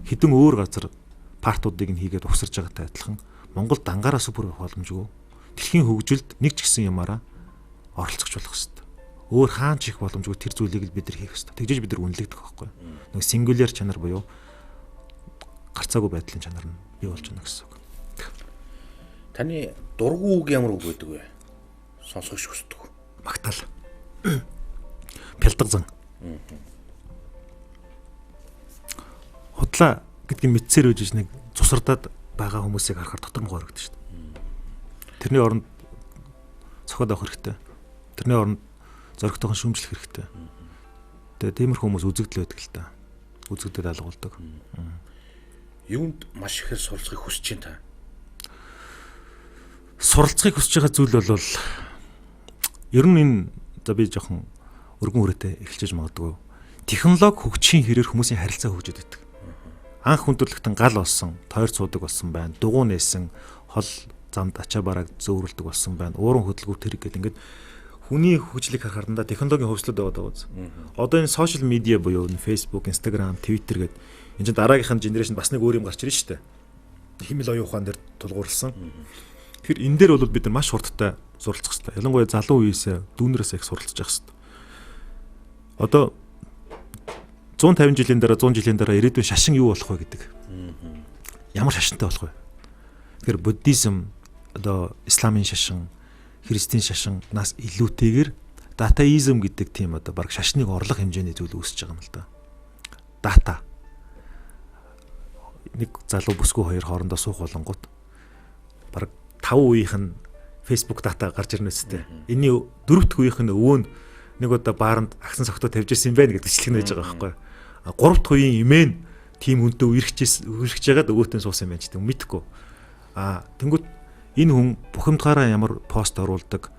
хэдэн өөр газар партуудыг нь хийгээд угсарж байгаатай адилхан Монгол дангаараа супер боломжгүй. Дэлхийн хөгжилд нэг ч гэсэн ямаараа оролцогч болох хэрэгтэй. Өөр хаан ч их боломжгүй тэр зүйлийг л бид нар хийх хэрэгтэй. Тэгжиж бид нар үнэлэгдэх байхгүй. Нэг сингуляр чанар буюу гарцаагүй байдлын чанар нь бий болж байна гэсэн үг. Таны дургу үг ямар үг байдаг вэ? Сонсогч хүсдэг. Магтаал. Пялдаг зан. Худлаа гэдгийг мэдсээр үжиж нэг цусардаад байгаа хүмүүсийг харахаар дотор муу харагдаж шүү дээ. Тэрний оронд цохоод авах хэрэгтэй. Тэрний оронд зоригтойхон шүүмжлэх хэрэгтэй. Тэгээ тиймэрхүү хүмүүс үзэгдэл байдаг л та. Үзэгдэл алга болдог. Юунд маш ихээр суралцахыг хүсэж байна та? Суралцахыг хүсэж байгаа зүйл бол ер нь энэ за би жоохон өргөн хүрээтэй эхэлж магадгүй. Технологи хөгжихийн хэрээр хүмүүсийн харилцаа хөгжөд байдаг. Анх хүндрэлтэн гал болсон, тойр цуудаг болсон байна. Дугуй нээсэн, хол замд ачаа бараг зөөврөлдөг болсон байна. Ууран хөдөлгүүр тэрэг гэдэг ингээд хүний хөгжлийг харахаар дандаа технологийн хөгжлөд байгаа даа. Одоо энэ сошиал медиа буюу Facebook, Instagram, Twitter гэдэг энэ чинь дараагийнх нь генерашн бас нэг өөр юм гарч ирж штэ. Химэл оюун ухаан дээр тулгуурласан. Тэгэхээр энэ дээр бол бид нар маш хурдтай суралцах хэрэгтэй. Ялангуяа залуу үеэсээ дүүнерээс их суралцах хэрэгтэй. Одоо 150 жилийн дараа 100 жилийн дараа ирээдүйн шашин юу болох вэ гэдэг. Ямар шашинтай болох вэ? Тэгэхээр буддизм, одоо исламын шашин, христийн шашиннаас илүүтэйгээр датаизм гэдэг тийм одоо баг шашныг орлох хэмжээний зүйл үүсэж байгаа юм л да. Дата. Нэг залуу бүсгүй хоёр хоорондоо суух болонгууд баг 5 үеийнх нь Facebook дата гарч ирнэ үстэй. Энийний 4 дахь үеийнх нь өвөө нэг удаа бааранд агсан согтоо тавьж ирсэн юм байна гэдэг бичлэг нээж байгаа байхгүй. 3 дахь үеийн имэн тийм хүнтэй үргэлж жагаад өвөөтэн суусан юм байна ч гэдэг мэдэхгүй. Тэнгүүт энэ хүн бухимдгаараа ямар пост оруулдаг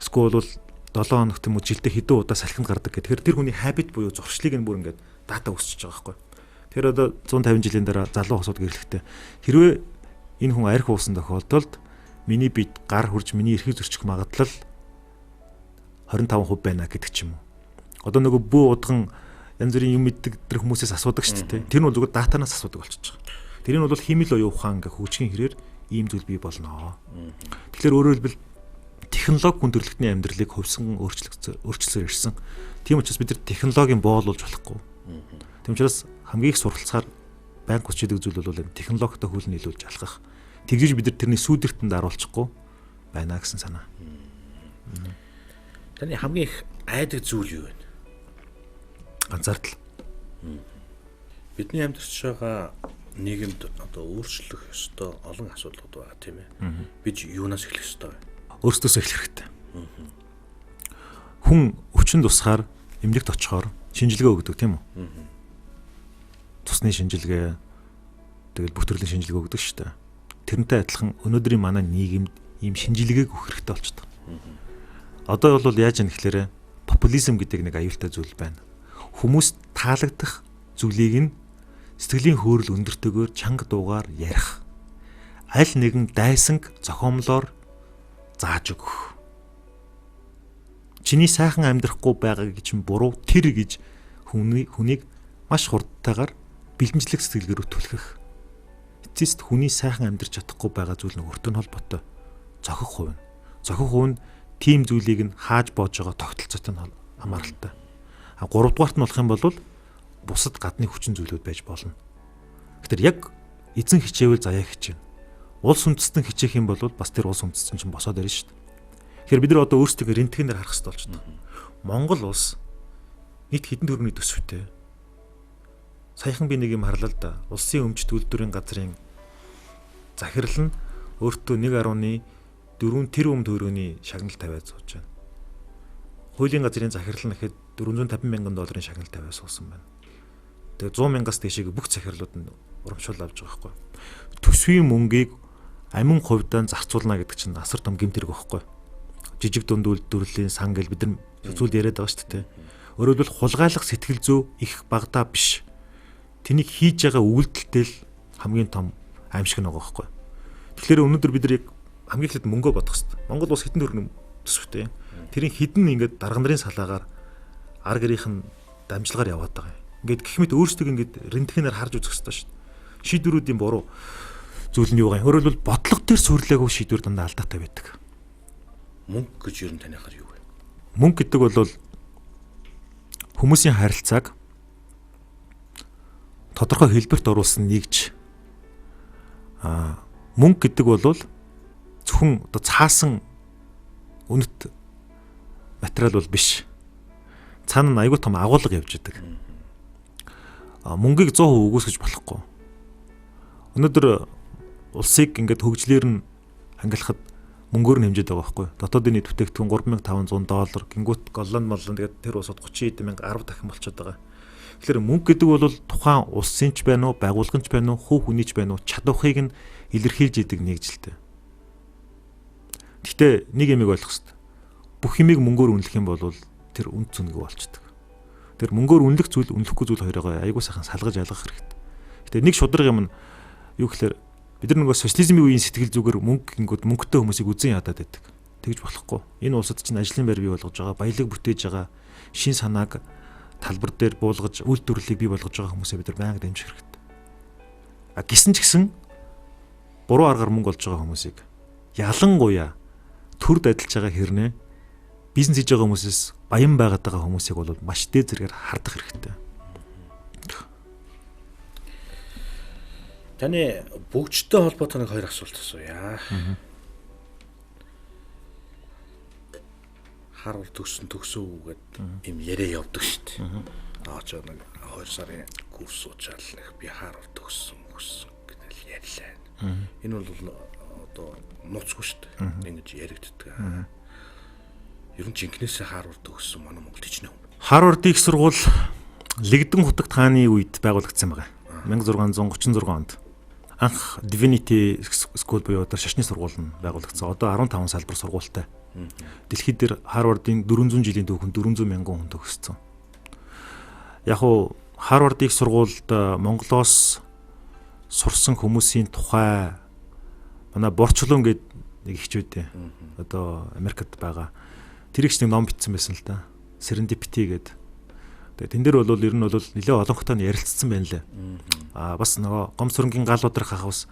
эсвэл бол 7 хоногт юм уу жилдээ хэдэн удаа салхинд гардаг гэх. Тэгэхээр тэр хүний habit буюу зуршлыг нь бүр ингээд дата өсөж байгаа байхгүй. Тэр одоо 150 жилийн дараа залуу хосууд гэрлэхтэй. Хэрвээ энэ хүн арх уусан тохиолдолд миний бид гар хурж миний эрхийг зөрчих магадлал 25% байна гэдэг ч юм уу. Одоо нөгөө бүү удган янз бүрийн юм мэддэг тэр хүмүүсээс асуудаг шүү дээ. Тэр нь бол зүгээр датанаас асуудаг болчихж байгаа. Тэр нь бол химэл оюун ухаан гэх хөгжихийн хэрээр ийм зүйл бий болно. Тэгэхээр өөрөөр хэлбэл технологи хүн төрөлхтний амьдралыг хувьсан өөрчлөсөөр ирсэн. Тийм учраас бид нар технологийн боолуулж болохгүй. Тийм учраас хамгийн их суралцахаар банк хүчтэй зүйл бол энэ технологитой хөл нийлүүлж алхах. Тэгж бид нар тэрний сүүдэртэнд харуулчихгүй байна гэсэн санаа. Таны хамгийн их айдаг зүйл юу вэ? Ганцаардал. Бидний амьдарч байгаа нийгэмд одоо өөрчлөх ёстой олон асуудлууд байгаа тийм ээ. Бид юунаас эхлэх ёстой вэ? Өөрсдөөсөө эхлэх хэрэгтэй. Хүн өвчин тусахаар эмнэлэгт очихоор шинжилгээ өгдөг тийм үү? Цусны шинжилгээ тэгэл бүх төрлийн шинжилгээ өгдөг шүү дээ. Тэрнтэй адилхан өнөөдрийн манай нийгэмд ийм шинжилгээг өгөх хэрэгтэй болчихдог. Одоо бол яаж юм гэхээр популизм гэдэг нэг аюултай зүйл байна. Хүмүүс таалагдах зүйлийг нь сэтгэлийн хөөрөл өндөртөгөөр чанга дуугаар ярих. Аль нэгэн дайсанг зохиомлоор зааж өгөх. Чиний сайхан амьдрахгүй байгааг чинь буруу тэр гэж хүнийг маш хурдтайгаар бэлэнчлэх сэтгэлгээрөө түлхэх. Эцэст хүний сайхан амьдрч чадахгүй байгаа зүйл нь өртөө холбоотой. Зохих хувь. Зохих хувь нь тийм зүйлийг нь хааж боож байгаа тогтолцоотой нь хамааралтай. А 3 дугаарт нь болох юм бол бусад гадны хүчин зүйлүүд байж болно. Тэгэхээр яг эзэн хичээвэл заяа хичээнэ. Улс үндэстэн хичээх юм бол бас тэр улс үндэстэн чинь босоод ирнэ шүү дээ. Тэгэхээр бид нар одоо өөрсдөө рентгенээр харах хэрэгтэй болчихно. Монгол улс нийт хэдэн төгрөгийн төсвөтэй. Саяхан би нэг юм харлаа л да. Улсын өмчт үйлдвэрийн газрын захирал нь өөртөө 1.4 тэрбум төгрөгийн шагнал тавиад сууж байна. Хуулийн газрын захирал нь гэхэд $450 мянган шагнал тавиад суусан байна. Тэгээ 100 мянгаас дээшээ бүх захирлууд нь урамшуул авч байгаа байхгүй. Төсвийн мөнгийг амин хувьдаа зарцуулна гэдэг чинь асар том гэмтэрэг байхгүй. Жижиг дунд үйлдвэрлэлийн сан гэл бид нар зүйл яриад байгаа шүү дээ. Өөрөөр хэлбэл хулгайлах сэтгэл зүй их багтаа биш. Тэнийг хийж байгаа үйлдэлтэй л хамгийн том аимшиг нэг байгаа байхгүй. Тэгэхээр өнөөдөр бид нар яг хамгийн ихэд мөнгөө бодох хэрэгтэй. Монгол улс хэдэн төгрөгийн төсвөтэй. Тэрийн хідэн ингээд дарга нарын салаагаар ар гэрийнх нь дамжлагаар яваад байгаа юм. Ингээд гэх мэт өөрсдөө ингээд рентгенээр харж үзэх хэрэгтэй шүү дээ. Шийдвэрүүдийн буруу зүйл нь юу вэ? Өөрөөр хэлбэл бодлого төр сүрлээгүй шийдвэр дандаа алдаатай байдаг. Мөнгө гэж юу юм танихаар юу вэ? Мөнгө гэдэг бол хүмүүсийн харилцааг тодорхой хэлбэрт оруулсан нэгж. Мөнгө гэдэг бол зөвхөн одоо цаасан үнэт материал бол биш. Цаана нь аягүй том агуулга явж идэг. Мөнгийг 100% өгөөсгөж болохгүй. Өнөөдөр улсыг ингээд хөгжлөөр нь ангилахад мөнгөөр нь хэмжээд байгаа байхгүй. Дотоодын нийт бүтээгдэхүүн $3,500 гингүүт голланд моллон тэгээд тэр улсад 30,000 10 дахин болчиход байгаа. Тэгэхээр мөнгө гэдэг бол тухайн улсын ч байна уу, байгууллагын ч байна уу, хувь хүний ч байна уу, чадварыг нь илэрхийлж идэг нэгжилтэй. Гэхдээ нэг юмыг ойлгох хэрэгтэй. Бүх юмыг мөнгөөр үнэлэх юм бол тэр үнд цэнэгүй болчихдог. Тэр мөнгөөр үнэлэх зүйл, үнэлэхгүй зүйл хоёроо аягүй сайхан салгаж ялгах хэрэгтэй. Гэтэ нэг шудраг юм нь юу гэхээр бид нар нөгөө социализмын үеийн сэтгэл зүгээр мөнгөтэй хүмүүсийг үзэн ядаад байдаг. Тэгж болохгүй. Энэ улсад чинь ажлын байр бий болгож байгаа, баялаг бүтээж байгаа, шин санааг талбар дээр буулгаж, үйлдвэрлэлийг бий болгож байгаа хүмүүсээ бид нар байнга дэмжих хэрэгтэй. Гисэн ч гэсэн буруу аргаар мөнгө олж байгаа хүмүүсийг ялангуяа төрд адилж байгаа хэрнээ бизнес хийж байгаа хүмүүсээс баян байгаад байгаа хүмүүсийг бол маш дээд зэрэгээр хардах хэрэгтэй. Таны бүгжтэй холбоотой нэг 2 асуулт асууя. Харвар төгсөөгээд юм яриа явдаг шүү дээ. Ч нэг 2 сарын курс суучаал нэг би Харвар төгссөн гэдэл ярьлаа. Энэ бол одоо нууцгүй шүү дээ. Ингэж яригддаг. Ер нь жинкнээсээ Харвар төгссөн манай Монголд хичнээн. Харвард их сургууль Лэгдэн хутагт хааны үед байгуулагдсан байгаа. 1636 онд. Анх Divinity School буюу одоо шашны сургууль нь байгуулагдсан. Одоо 15 салбар сургуультай. Дэлхийд дээр Харвардын 400 жилийн түүхэнд 400 мянган хүн төгссөн. Яг уу Харвард их сургуульд Монголоос сурсан хүмүүсийн тухай манай Борчлон гэдэг нэг хичээдээ. Одоо Америкт байгаа. Тэр их нэг ном бичсэн байсан л да. Serendipity гэдэг. Тэгээ тэн дээр бол ер нь бол нэлээд олонхтой нь ярилцсан байна лээ. Бас нөгөө Гомсөрөнгийн гал удрах ахвас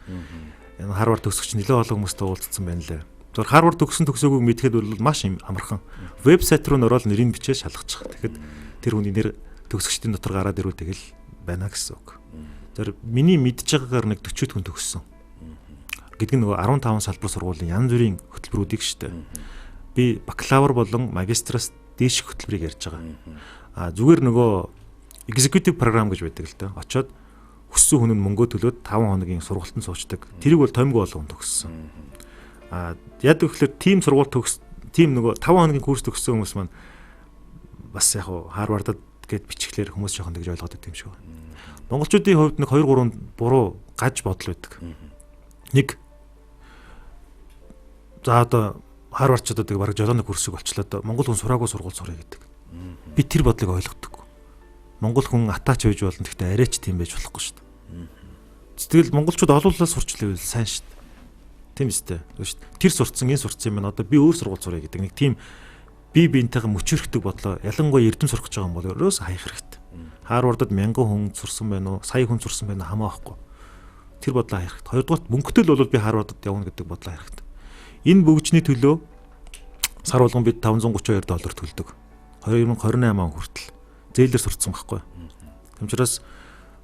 энэ Харвард төгсөгч нэлээд олон хүмүүстэй уулзсан байна лээ. зөв Харвард төгссөн төгсөөгүй мэдхэд бол маш юм амархан. Вебсайт руу нөрөөл нэрийг бичиж шалгачих. Тэгэхэд тэр хүний нэр төгсөгчдийн дотор гараад ирвэл тэгэл байна гэсэн үг. Тэр миний мэдж байгаагаар нэг 40 хүн төгссөн. Гэдэг нь нөгөө 15 салбар сургуулийн янз бүрийн хөтөлбөрүүдийг штэ. Би бакалавр болон магистраас дээш хөтөлбөрийг ярьж байгаа. Зүгээр нөгөө executive program гэж байдаг л дээ. Очоод хүссэн хүн нь мөнгө төлөөд 5 хоногийн сургалтанд суучдаг. Тэрийг бол томьёо болгон төгссөн. Яг тэгэхээр team сургууль team нөгөө 5 хоногийн курс төгссөн хүмүүс маань бас яг Харвардад гээд бичглээр хүмүүс жоохон тэгж ойлгоод байдаг юм шиг байна. Монголчуудын хувьд нэг 2 3 буруу гаж бодол байдаг. Нэг за одоо Харвардчууд одоо бараг жолооны курсыг олчлоо одоо Монгол хүн сураагүй сургууль сурах гэдэг. Би тэр бодлыг ойлгодог. Монгол хүн атаач байж болно гэхдээ арайч тийм байж болохгүй шүү дээ. Тэгэл монголчууд олуулаад сурчлаа сайн шүү дээ. Тийм үстэй. Тэр сурцсан, энэ сурцсан юм байна. Одоо би өөр сургууль сурах гэдэг нэг тийм биентэйгээ мөчөрхдөг бодлоо. Ялангуяа эрдэм сурах гэж байгаа юм бол өрөөс хаях хэрэгтэй. Харвардад 1000 хүн сурсан байна уу? Сая хүн сурсан байна хамаахгүй. Тэр бодлоо хаях хэрэгтэй. Хоёрдугаар мөнгөтэй л бол би Харвардад явна гэдэг бодлоо хаях хэрэгтэй. Энэ бөгжний төлөө сар болгон бид $532 төлдөг. 2028 он хүртэл зээлээр сурцсан байхгүй. Тийм учраас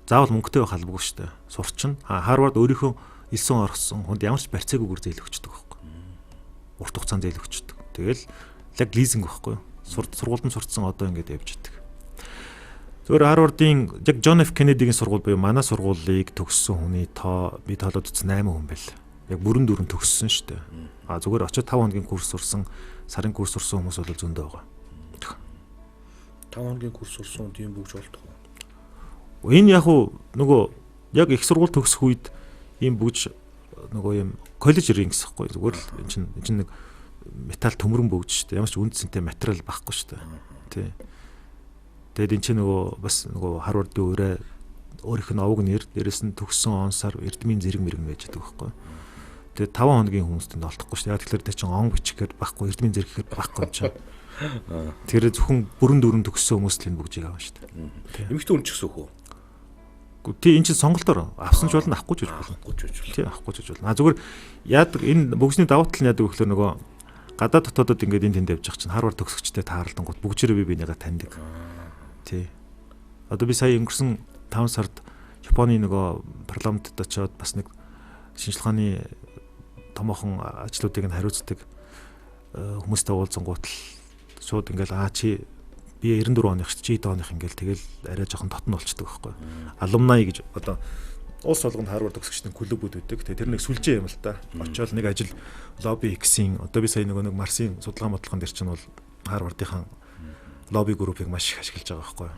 заавал мөнгөтэй байх албагүй шүү дээ. Сурчин. Харвард өөрийнхөө элсэн орсон хүнд ямар ч барьцаагүйгээр зээл өгчдөг байхгүй. Урт хугацаанд зээл өгчдөг. Тэгэл яг лизинг байхгүй. Сургуульд нь сурцсан одоо ингэж явж идэг. Зөвхөн Харвардын яг John F Kennedy-гийн сургууль буюу манай сургуулийг төгссөн хүний тоо би тоолоод үзсэн 8 хүн байл. Яг бүрэн дүүрэн төгссөн шүү дээ. Зүгээр очиод 5 хоногийн курс сурсан, сарын курс сурсан хүмүүс бол зөндөө байгаа. 5 хоногийн курс сурсан тийм бүгж болтгоо. Энэ яг нөгөө яг их сургууль төгсөх үед ийм бүгж нөгөө юм коллеж ирэх гэсэн хэвгүй. Зүгээр л энэ чинь нэг металл төмөрөн бүгж шүү дээ. Ямар ч үндсэнтэй материал байхгүй шүү дээ. Тий. Тэгээд энэ чинь нөгөө бас нөгөө Харвардын өөрийнх нь овог нэр дээрэс нь төгссөн онсаар эрдмийн зэрэг мэрэг байж байгаа байхгүй. Тэгээд 5 хоногийн хүмүүстэнд олдохгүй шүү дээ. Яг тэгэхээр тэр чинь он бичихээр байхгүй, эрдмийн зэрэг гэхээр байхгүй юм чинь. Тэр зөвхөн бүрэн дүүрэн төгссөн хүмүүс л энэ бүгжийг аваа шүү дээ. Эмэгтэй хүн ч гэсэн хөө. Тий, эн чинь сонголтоор авсан ч болно, авахгүй ч болно. Тий, авахгүй ч болно. Зүгээр яадаг энэ бүгжний давуу тал нь яадаг вэ гэхээр нөгөө гадаад дотоодод ингээд энэ тэнд явж байгаа чинь Харвард төгсөгчтэй тааралдангууд бүгжээрээ би бинийгаа таньдаг. Тий. Одоо би сая өнгөрсөн 5 сард Японы нөгөө парламентд очиод бас нэг шинжилгээ ухааны томоохон ажлуудыг нь хариуцдаг хүмүүстэй уулзсангууд л шууд ингээл чи би 94 оных чи 90 оных ингээл тэгэл арай жоохон дотн болчдөг байхгүй. Алумни гэж одоо улс болгонд Харвард төгсөгчдийн клубүүд үүдэг. Тэр нэг сүлжээ юм л та. Очоод нэг ажил лобби X-ийн одоо би сая нэг Марсын судалгаа бодлогон дээр чинь бол Харвардынхан лобби группийг маш их ашиглаж байгаа байхгүй.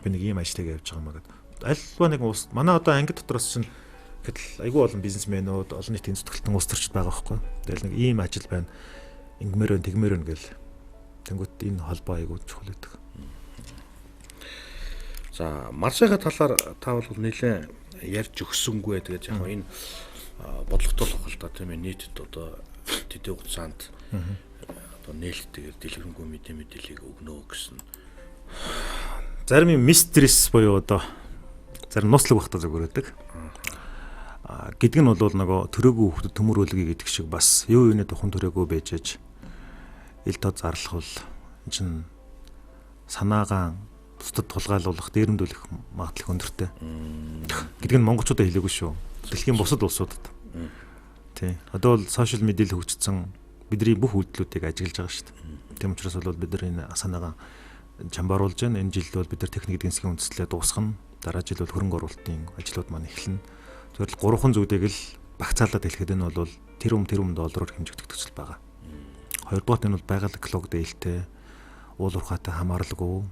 Би нэг ийм ажлыг явьж байгаа юм аа. Альва нэг улс манай одоо анги дотроос чинь гэтэл айгүй олон бизнесмэнүүд олон нийтийн зүтгэлтэн улс төрчд байгаа байхгүй. Тэгэл нэг ийм ажил байна. Ингмээр өн тэгмээр өн гэл. Тэнгүүт энэ холбоо айгүй чухал байдаг. За Марсыга талаар та бол нэлээд ярьж өгсөнгүй. Тэгээд яг энэ бодлоготой л хол та тийм ээ нийтэд одоо тэдний хугацаанд одоо нээлттэйгээр дэлгэрэнгүй мэдээллийг өгнө гэсэн. Зарим мистерис буюу одоо зарим нууцлаг багтаа зүгээр байдаг. Гэдэг нь бол нөгөө төрөөгүй хүүхдэд төмөр үлгий гэдэг шиг бас юу юуны тухайн төрөөгүй байжээж ил тод зарлах бол энэ чинь санаагаан бусдад тулгайлуулах, дээрэмдүүлэх магадлал өндөртэй. Гэдэг нь монголчуудаа хэлээгүй шүү. Дэлхийн бусад улсуудад. Тий. Одоо бол сошиал медиа л хөгжсөн бидний бүх үйлдэлүүдийг ажиглаж байгаа шүү дээ. Тийм учраас бол бид нар энэ санаагаан чамбааруулж байна. Энэ жилд бол бид нар техник эдийн засгийн үндэслэлээ дуусгана. Дараа жил бол хөрөнгө оруулалтын ажлууд маань эхэлнэ. Тэгвэл 3 зүудийг л багцаалаад хэлэхэд энэ бол тэрүүм доллараар хэмжигдэх төсөл байгаа. Хоёрдугаар нь бол байгаль экологид ээлтэй, уул уурхайтай хамааралгүй,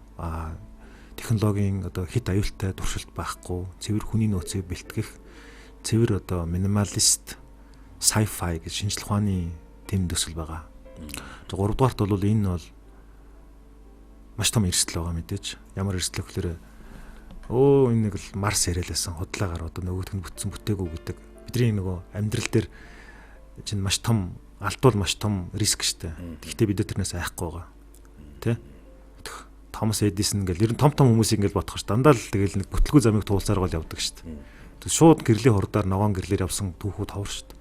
технологийн одоо хит аюултай туршилт байхгүй, цэвэр хүний нөөцийг бэлтгэх, цэвэр одоо минималист sci-fi гэж шинжлэх ухааны тэм төсөл байгаа. 3-дугаарт бол энэ бол маш том эрсдэл байгаа мэдээж. Ямар эрсдэл гэхээр энэ нэг л Марс яриалсан худлаагаар одоо нөгөөх нь бүтсэн бүтээгүй гэдэг. Бидний нөгөө амьдрал дээр чинь маш том алдвал маш том риск штэ. Гэхдээ бид тэрнээс айхгүй байгаа. Тэ? Томас Эдисон ингээл ер нь том хүмүүсийг ингээл бодох ш. Дандаа л тэгэл нэг бүтлгүй замыг туулсаар гол явдаг штэ. Тэг шууд гэрлийн хурдаар ногоон гэрлэр явсан түүхүүд ховор штэ.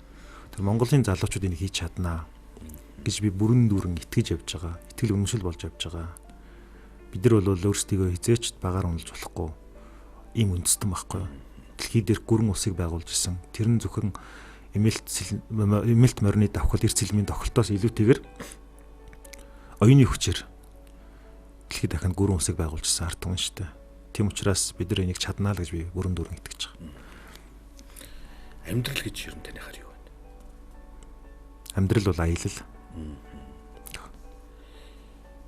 Тэр Монголын залуучууд энийг хийж чаднаа. гэж би бүрэн дүүрэн итгэж явж байгаа. Итгэл үнэмшил болж явж байгаа. Бид нар бол өөрсдийгөө хизээч багаар уналж болохгүй ийм үндэстэн байхгүй. Дэлхий дээр гүрэн усыг байгуулж исэн. Тэр нь зөвхөн эмэлт морины давхал эрс цэлмийн тохилтоос илүүтэйгээр оюуны хүчээр дэлхий дахинд гүрэн усыг байгуулж исэн ард түмэн шүү дээ. Тийм учраас бид нар энийг чаднаа л гэж би бүрэн дүүрэн итгэж байгаа. Амьдрал гэж ер нь танихаар юу вэ? Амьдрал бол аялал.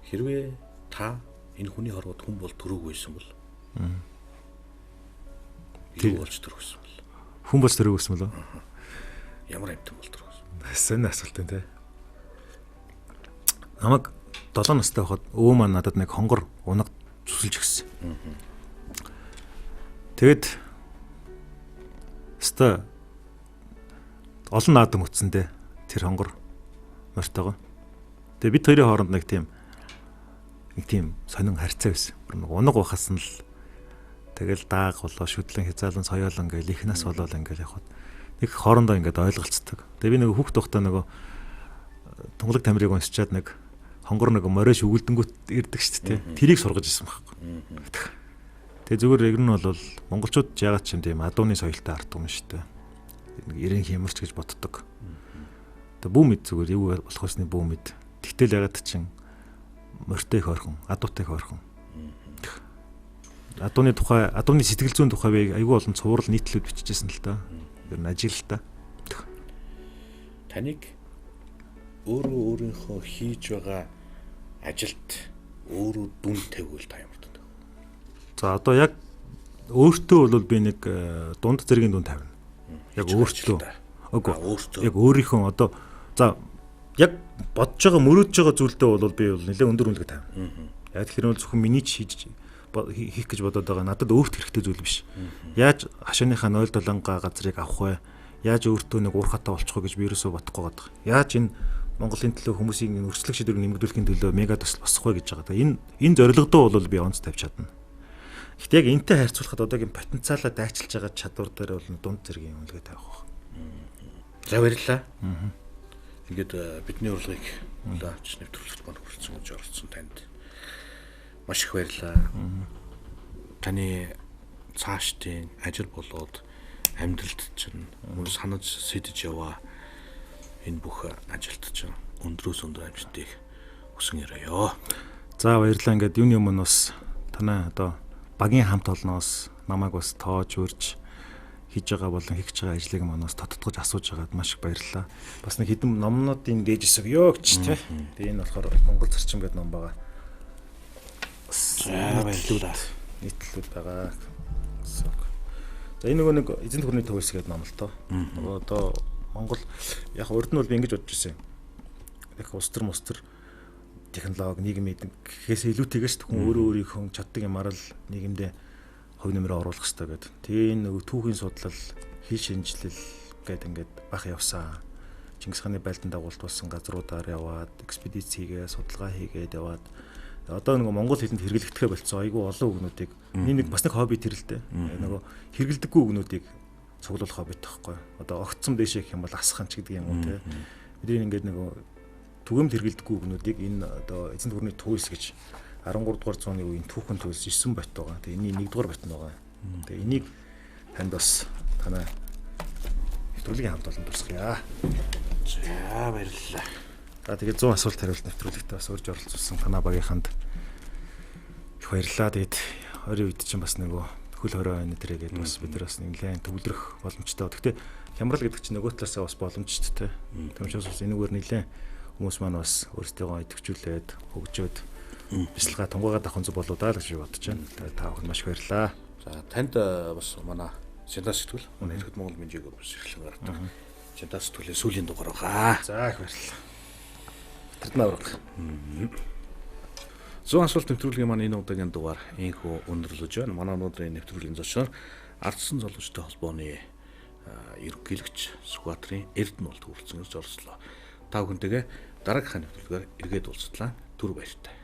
Хэрвээ та энэ хүний хорвоод хүн бол төрөөгүй байсан бол юу болж төрөсөн бол? Хүн бас төрөөсөн болов? Ямар амтан бол төрөсөн? Сайн асуулт энэ. Намайг 7 настай байхад өвөө маань надад нэг хонгор унаг зүсэлж өгсөн. Тэгэд өстой олон наадам үтсэндээ тэр хонгор мартагаа. Тэгээ бид хоёрын хооронд нэг тийм сонин харьцаа байсан. Нэг унаг ухаас нь л тэгэл дааг болоо шүтлэн хязаалан соёолон гэл их нас болоо ингээл явхад нэг хоорондоо ингээд ойлголцдог. Тэгээ би нэг хүүхд тухтаа нөгөө тунгалаг тамирыг уншичаад нэг хонгор нэг мориш өгөлдөнгөт ирдэг шүү дээ. Тэрийг сургаж ирсэн байхгүй. Тэгээ зүгээр ер нь бол монголчууд яагаад ч юм тийм адууны соёлтой ард юм шүү дээ. Нэг ирэн хямарч гэж боддог. Тэгээ бүү мэд зүгээр юу болох вэ бүү мэд. Тэгтэл ягаад чинь морьтой их ойрхон, адуутай их ойрхон. Адууны сэтгэл зүйн тухай би айгүй олон цуврал нийтлүүд бичижсэн л та. Ер нь ажиглалтаа. Таныг өөрийнхөө хийж байгаа ажилд өөрөө дүн тавьвал та ямар дүн? За одоо яг өөртөө бол би нэг дунд зэргийн дүн тавина. Яг өөртөө. Яг өөрийнхөө одоо за яг бодож байгаа мөрөөдж байгаа зүйлдээ бол би нэлээд өндөр үнэлгээ тавина. Яг тэр нь зөвхөн миний хийж хийх гэж бодоод байгаа надад өөрт хэрэгтэй зүйл биш. Яаж хашааныхаа 0.7 газрыг авах вэ? Яаж өөртөө нэг уурхатай болчих вэ гэж би ерөөсөө бодохгүй байгаа. Яаж энэ Монголын төлөө хүмүүсийн өрсөлдөх шийдвэрийг нэмэгдүүлэхийн төлөө мега тусал босох вэ гэж байгаа. Энэ зорилгодоо бол би онц тавьж чадна. Гэхдээ яг энтэй харьцуулахад одоогийн потенциалаа дайчилж байгаа чадвар дээр бол дунд зэргийн үнэлгээ тавих байна. За баярлалаа. Ингээд бидний урилгыг авч нэвтрүүлэгт маань хүрсэн гэж оролцсон танд маш их баярлалаа. Таны цаашдын ажил болоод амьдралд чинь санаж сэдэж яваа энэ бүх ажилд чинь өндрөөс өндөр амжилтыг хүсэн өрөөё. За баярлалаа. Ингээд юуны өмнө бас танай одоо багийн хамт олноос намайг бас тоож урьж хийж байгаа болон хийж байгаа ажлыг манаас тодтогч асууж байгаад маш их баярлалаа. Бас нэг хэдэн номнуудын дээжсэг ёо гэж тий. Тэгээ энэ болохоор Монгол зарчим гэдэг ном байгаа. Баярлалаа. Нийтлүүд байгаа. За энэ нөгөө нэг эзэн төрний төвөөс гэдэг ном л тоо. Одоо Монгол яг урд нь бол би ингэж бодож ирсэн. Яг улс төр технологи нийгмийн гэхээс илүүтэйгээс хүн өөрөө өөрийнхөө чаддаг юмар л нийгэмдээ хувь нэмрээ оруулах хэрэгтэй гэдэг. Тэгээ энэ нөгөө түүхийн судлал, хил шинжилэл гэдэг ингээд бах явсан. Чингис хааны байлдан дагуулдуулсан газруудаар яваад, экспедиц хийгээ, судалгаа хийгээд яваад одоо нөгөө монгол хэлэнд хэрэглэгдэхэ болцсон айгүй олон үгнүүдийг нэг бас нэг хобби төрөлтэй. Нөгөө хэрэглэдэггүй үгнүүдийг цуглуулах хоббит таахгүй. Одоо огцсон дэшээ гэх юм бол асхан ч гэдэг юм уу те. Бидний ингээд нөгөө түгээмд хэрэглэдэггүй үгнүүдийг энэ одоо эзэн төрний төвөөс гэж 13 дугаар зууны үеийн түүхэн төвөөс 9 бот байгаа. Тэгээ энэний 1 дугаар бот нь байгаа. Тэгээ энийг танд бас танай нэвтрүүлгийн хамт олон дурсгая. За баярлалаа. За тэгээ 100 асуулт хариулт нэвтрүүлэгтээ бас урьж оролцуулсан танай багийнханд их баярлалаа. Тэгээд ойрын үед чинь бас нөгөө хөл хорой энэ төргээд бас бид нар бас нэлээд төвлөрөх боломжтой. Гэхдээ хямрал гэдэг чинь нөгөө талаасаа бас боломжтой. Тэгмчээс бас энэгээр нэлээд хүмүүс маань бас өөрсдөө идэвхжүүлээд хөгжөөд бяцлага тунгаагаад авах зүг болоо даа л гэж бодож байна. Тэгээд та бүхэнд маш баярлалаа. За танд бас манай Синтас сэтгүүл Ихэд Монгол Мэнжиг бас эрхлэн гаргадаг. Синтас сэтгүүлийн сүүлийн дугаар байгаа. За их баярлалаа. Тэрдмээ ураг. 100 асуулт нэвтрүүлгийн маань энэ удаагийн дугаар инхүү өндөрлөж байна. Манай өнөөдрийн нэвтрүүлгийн зочноор Ардсан залуучуудын холбооны ерөнхийлөгч Сүхбаатарын Эрдэнэ болд хүрэлцэн оролцлоо. Та бүхэнтэйгээ дараагийнхаа нэвтрүүлгээр эргээд уулзлаа. Түр баяртай.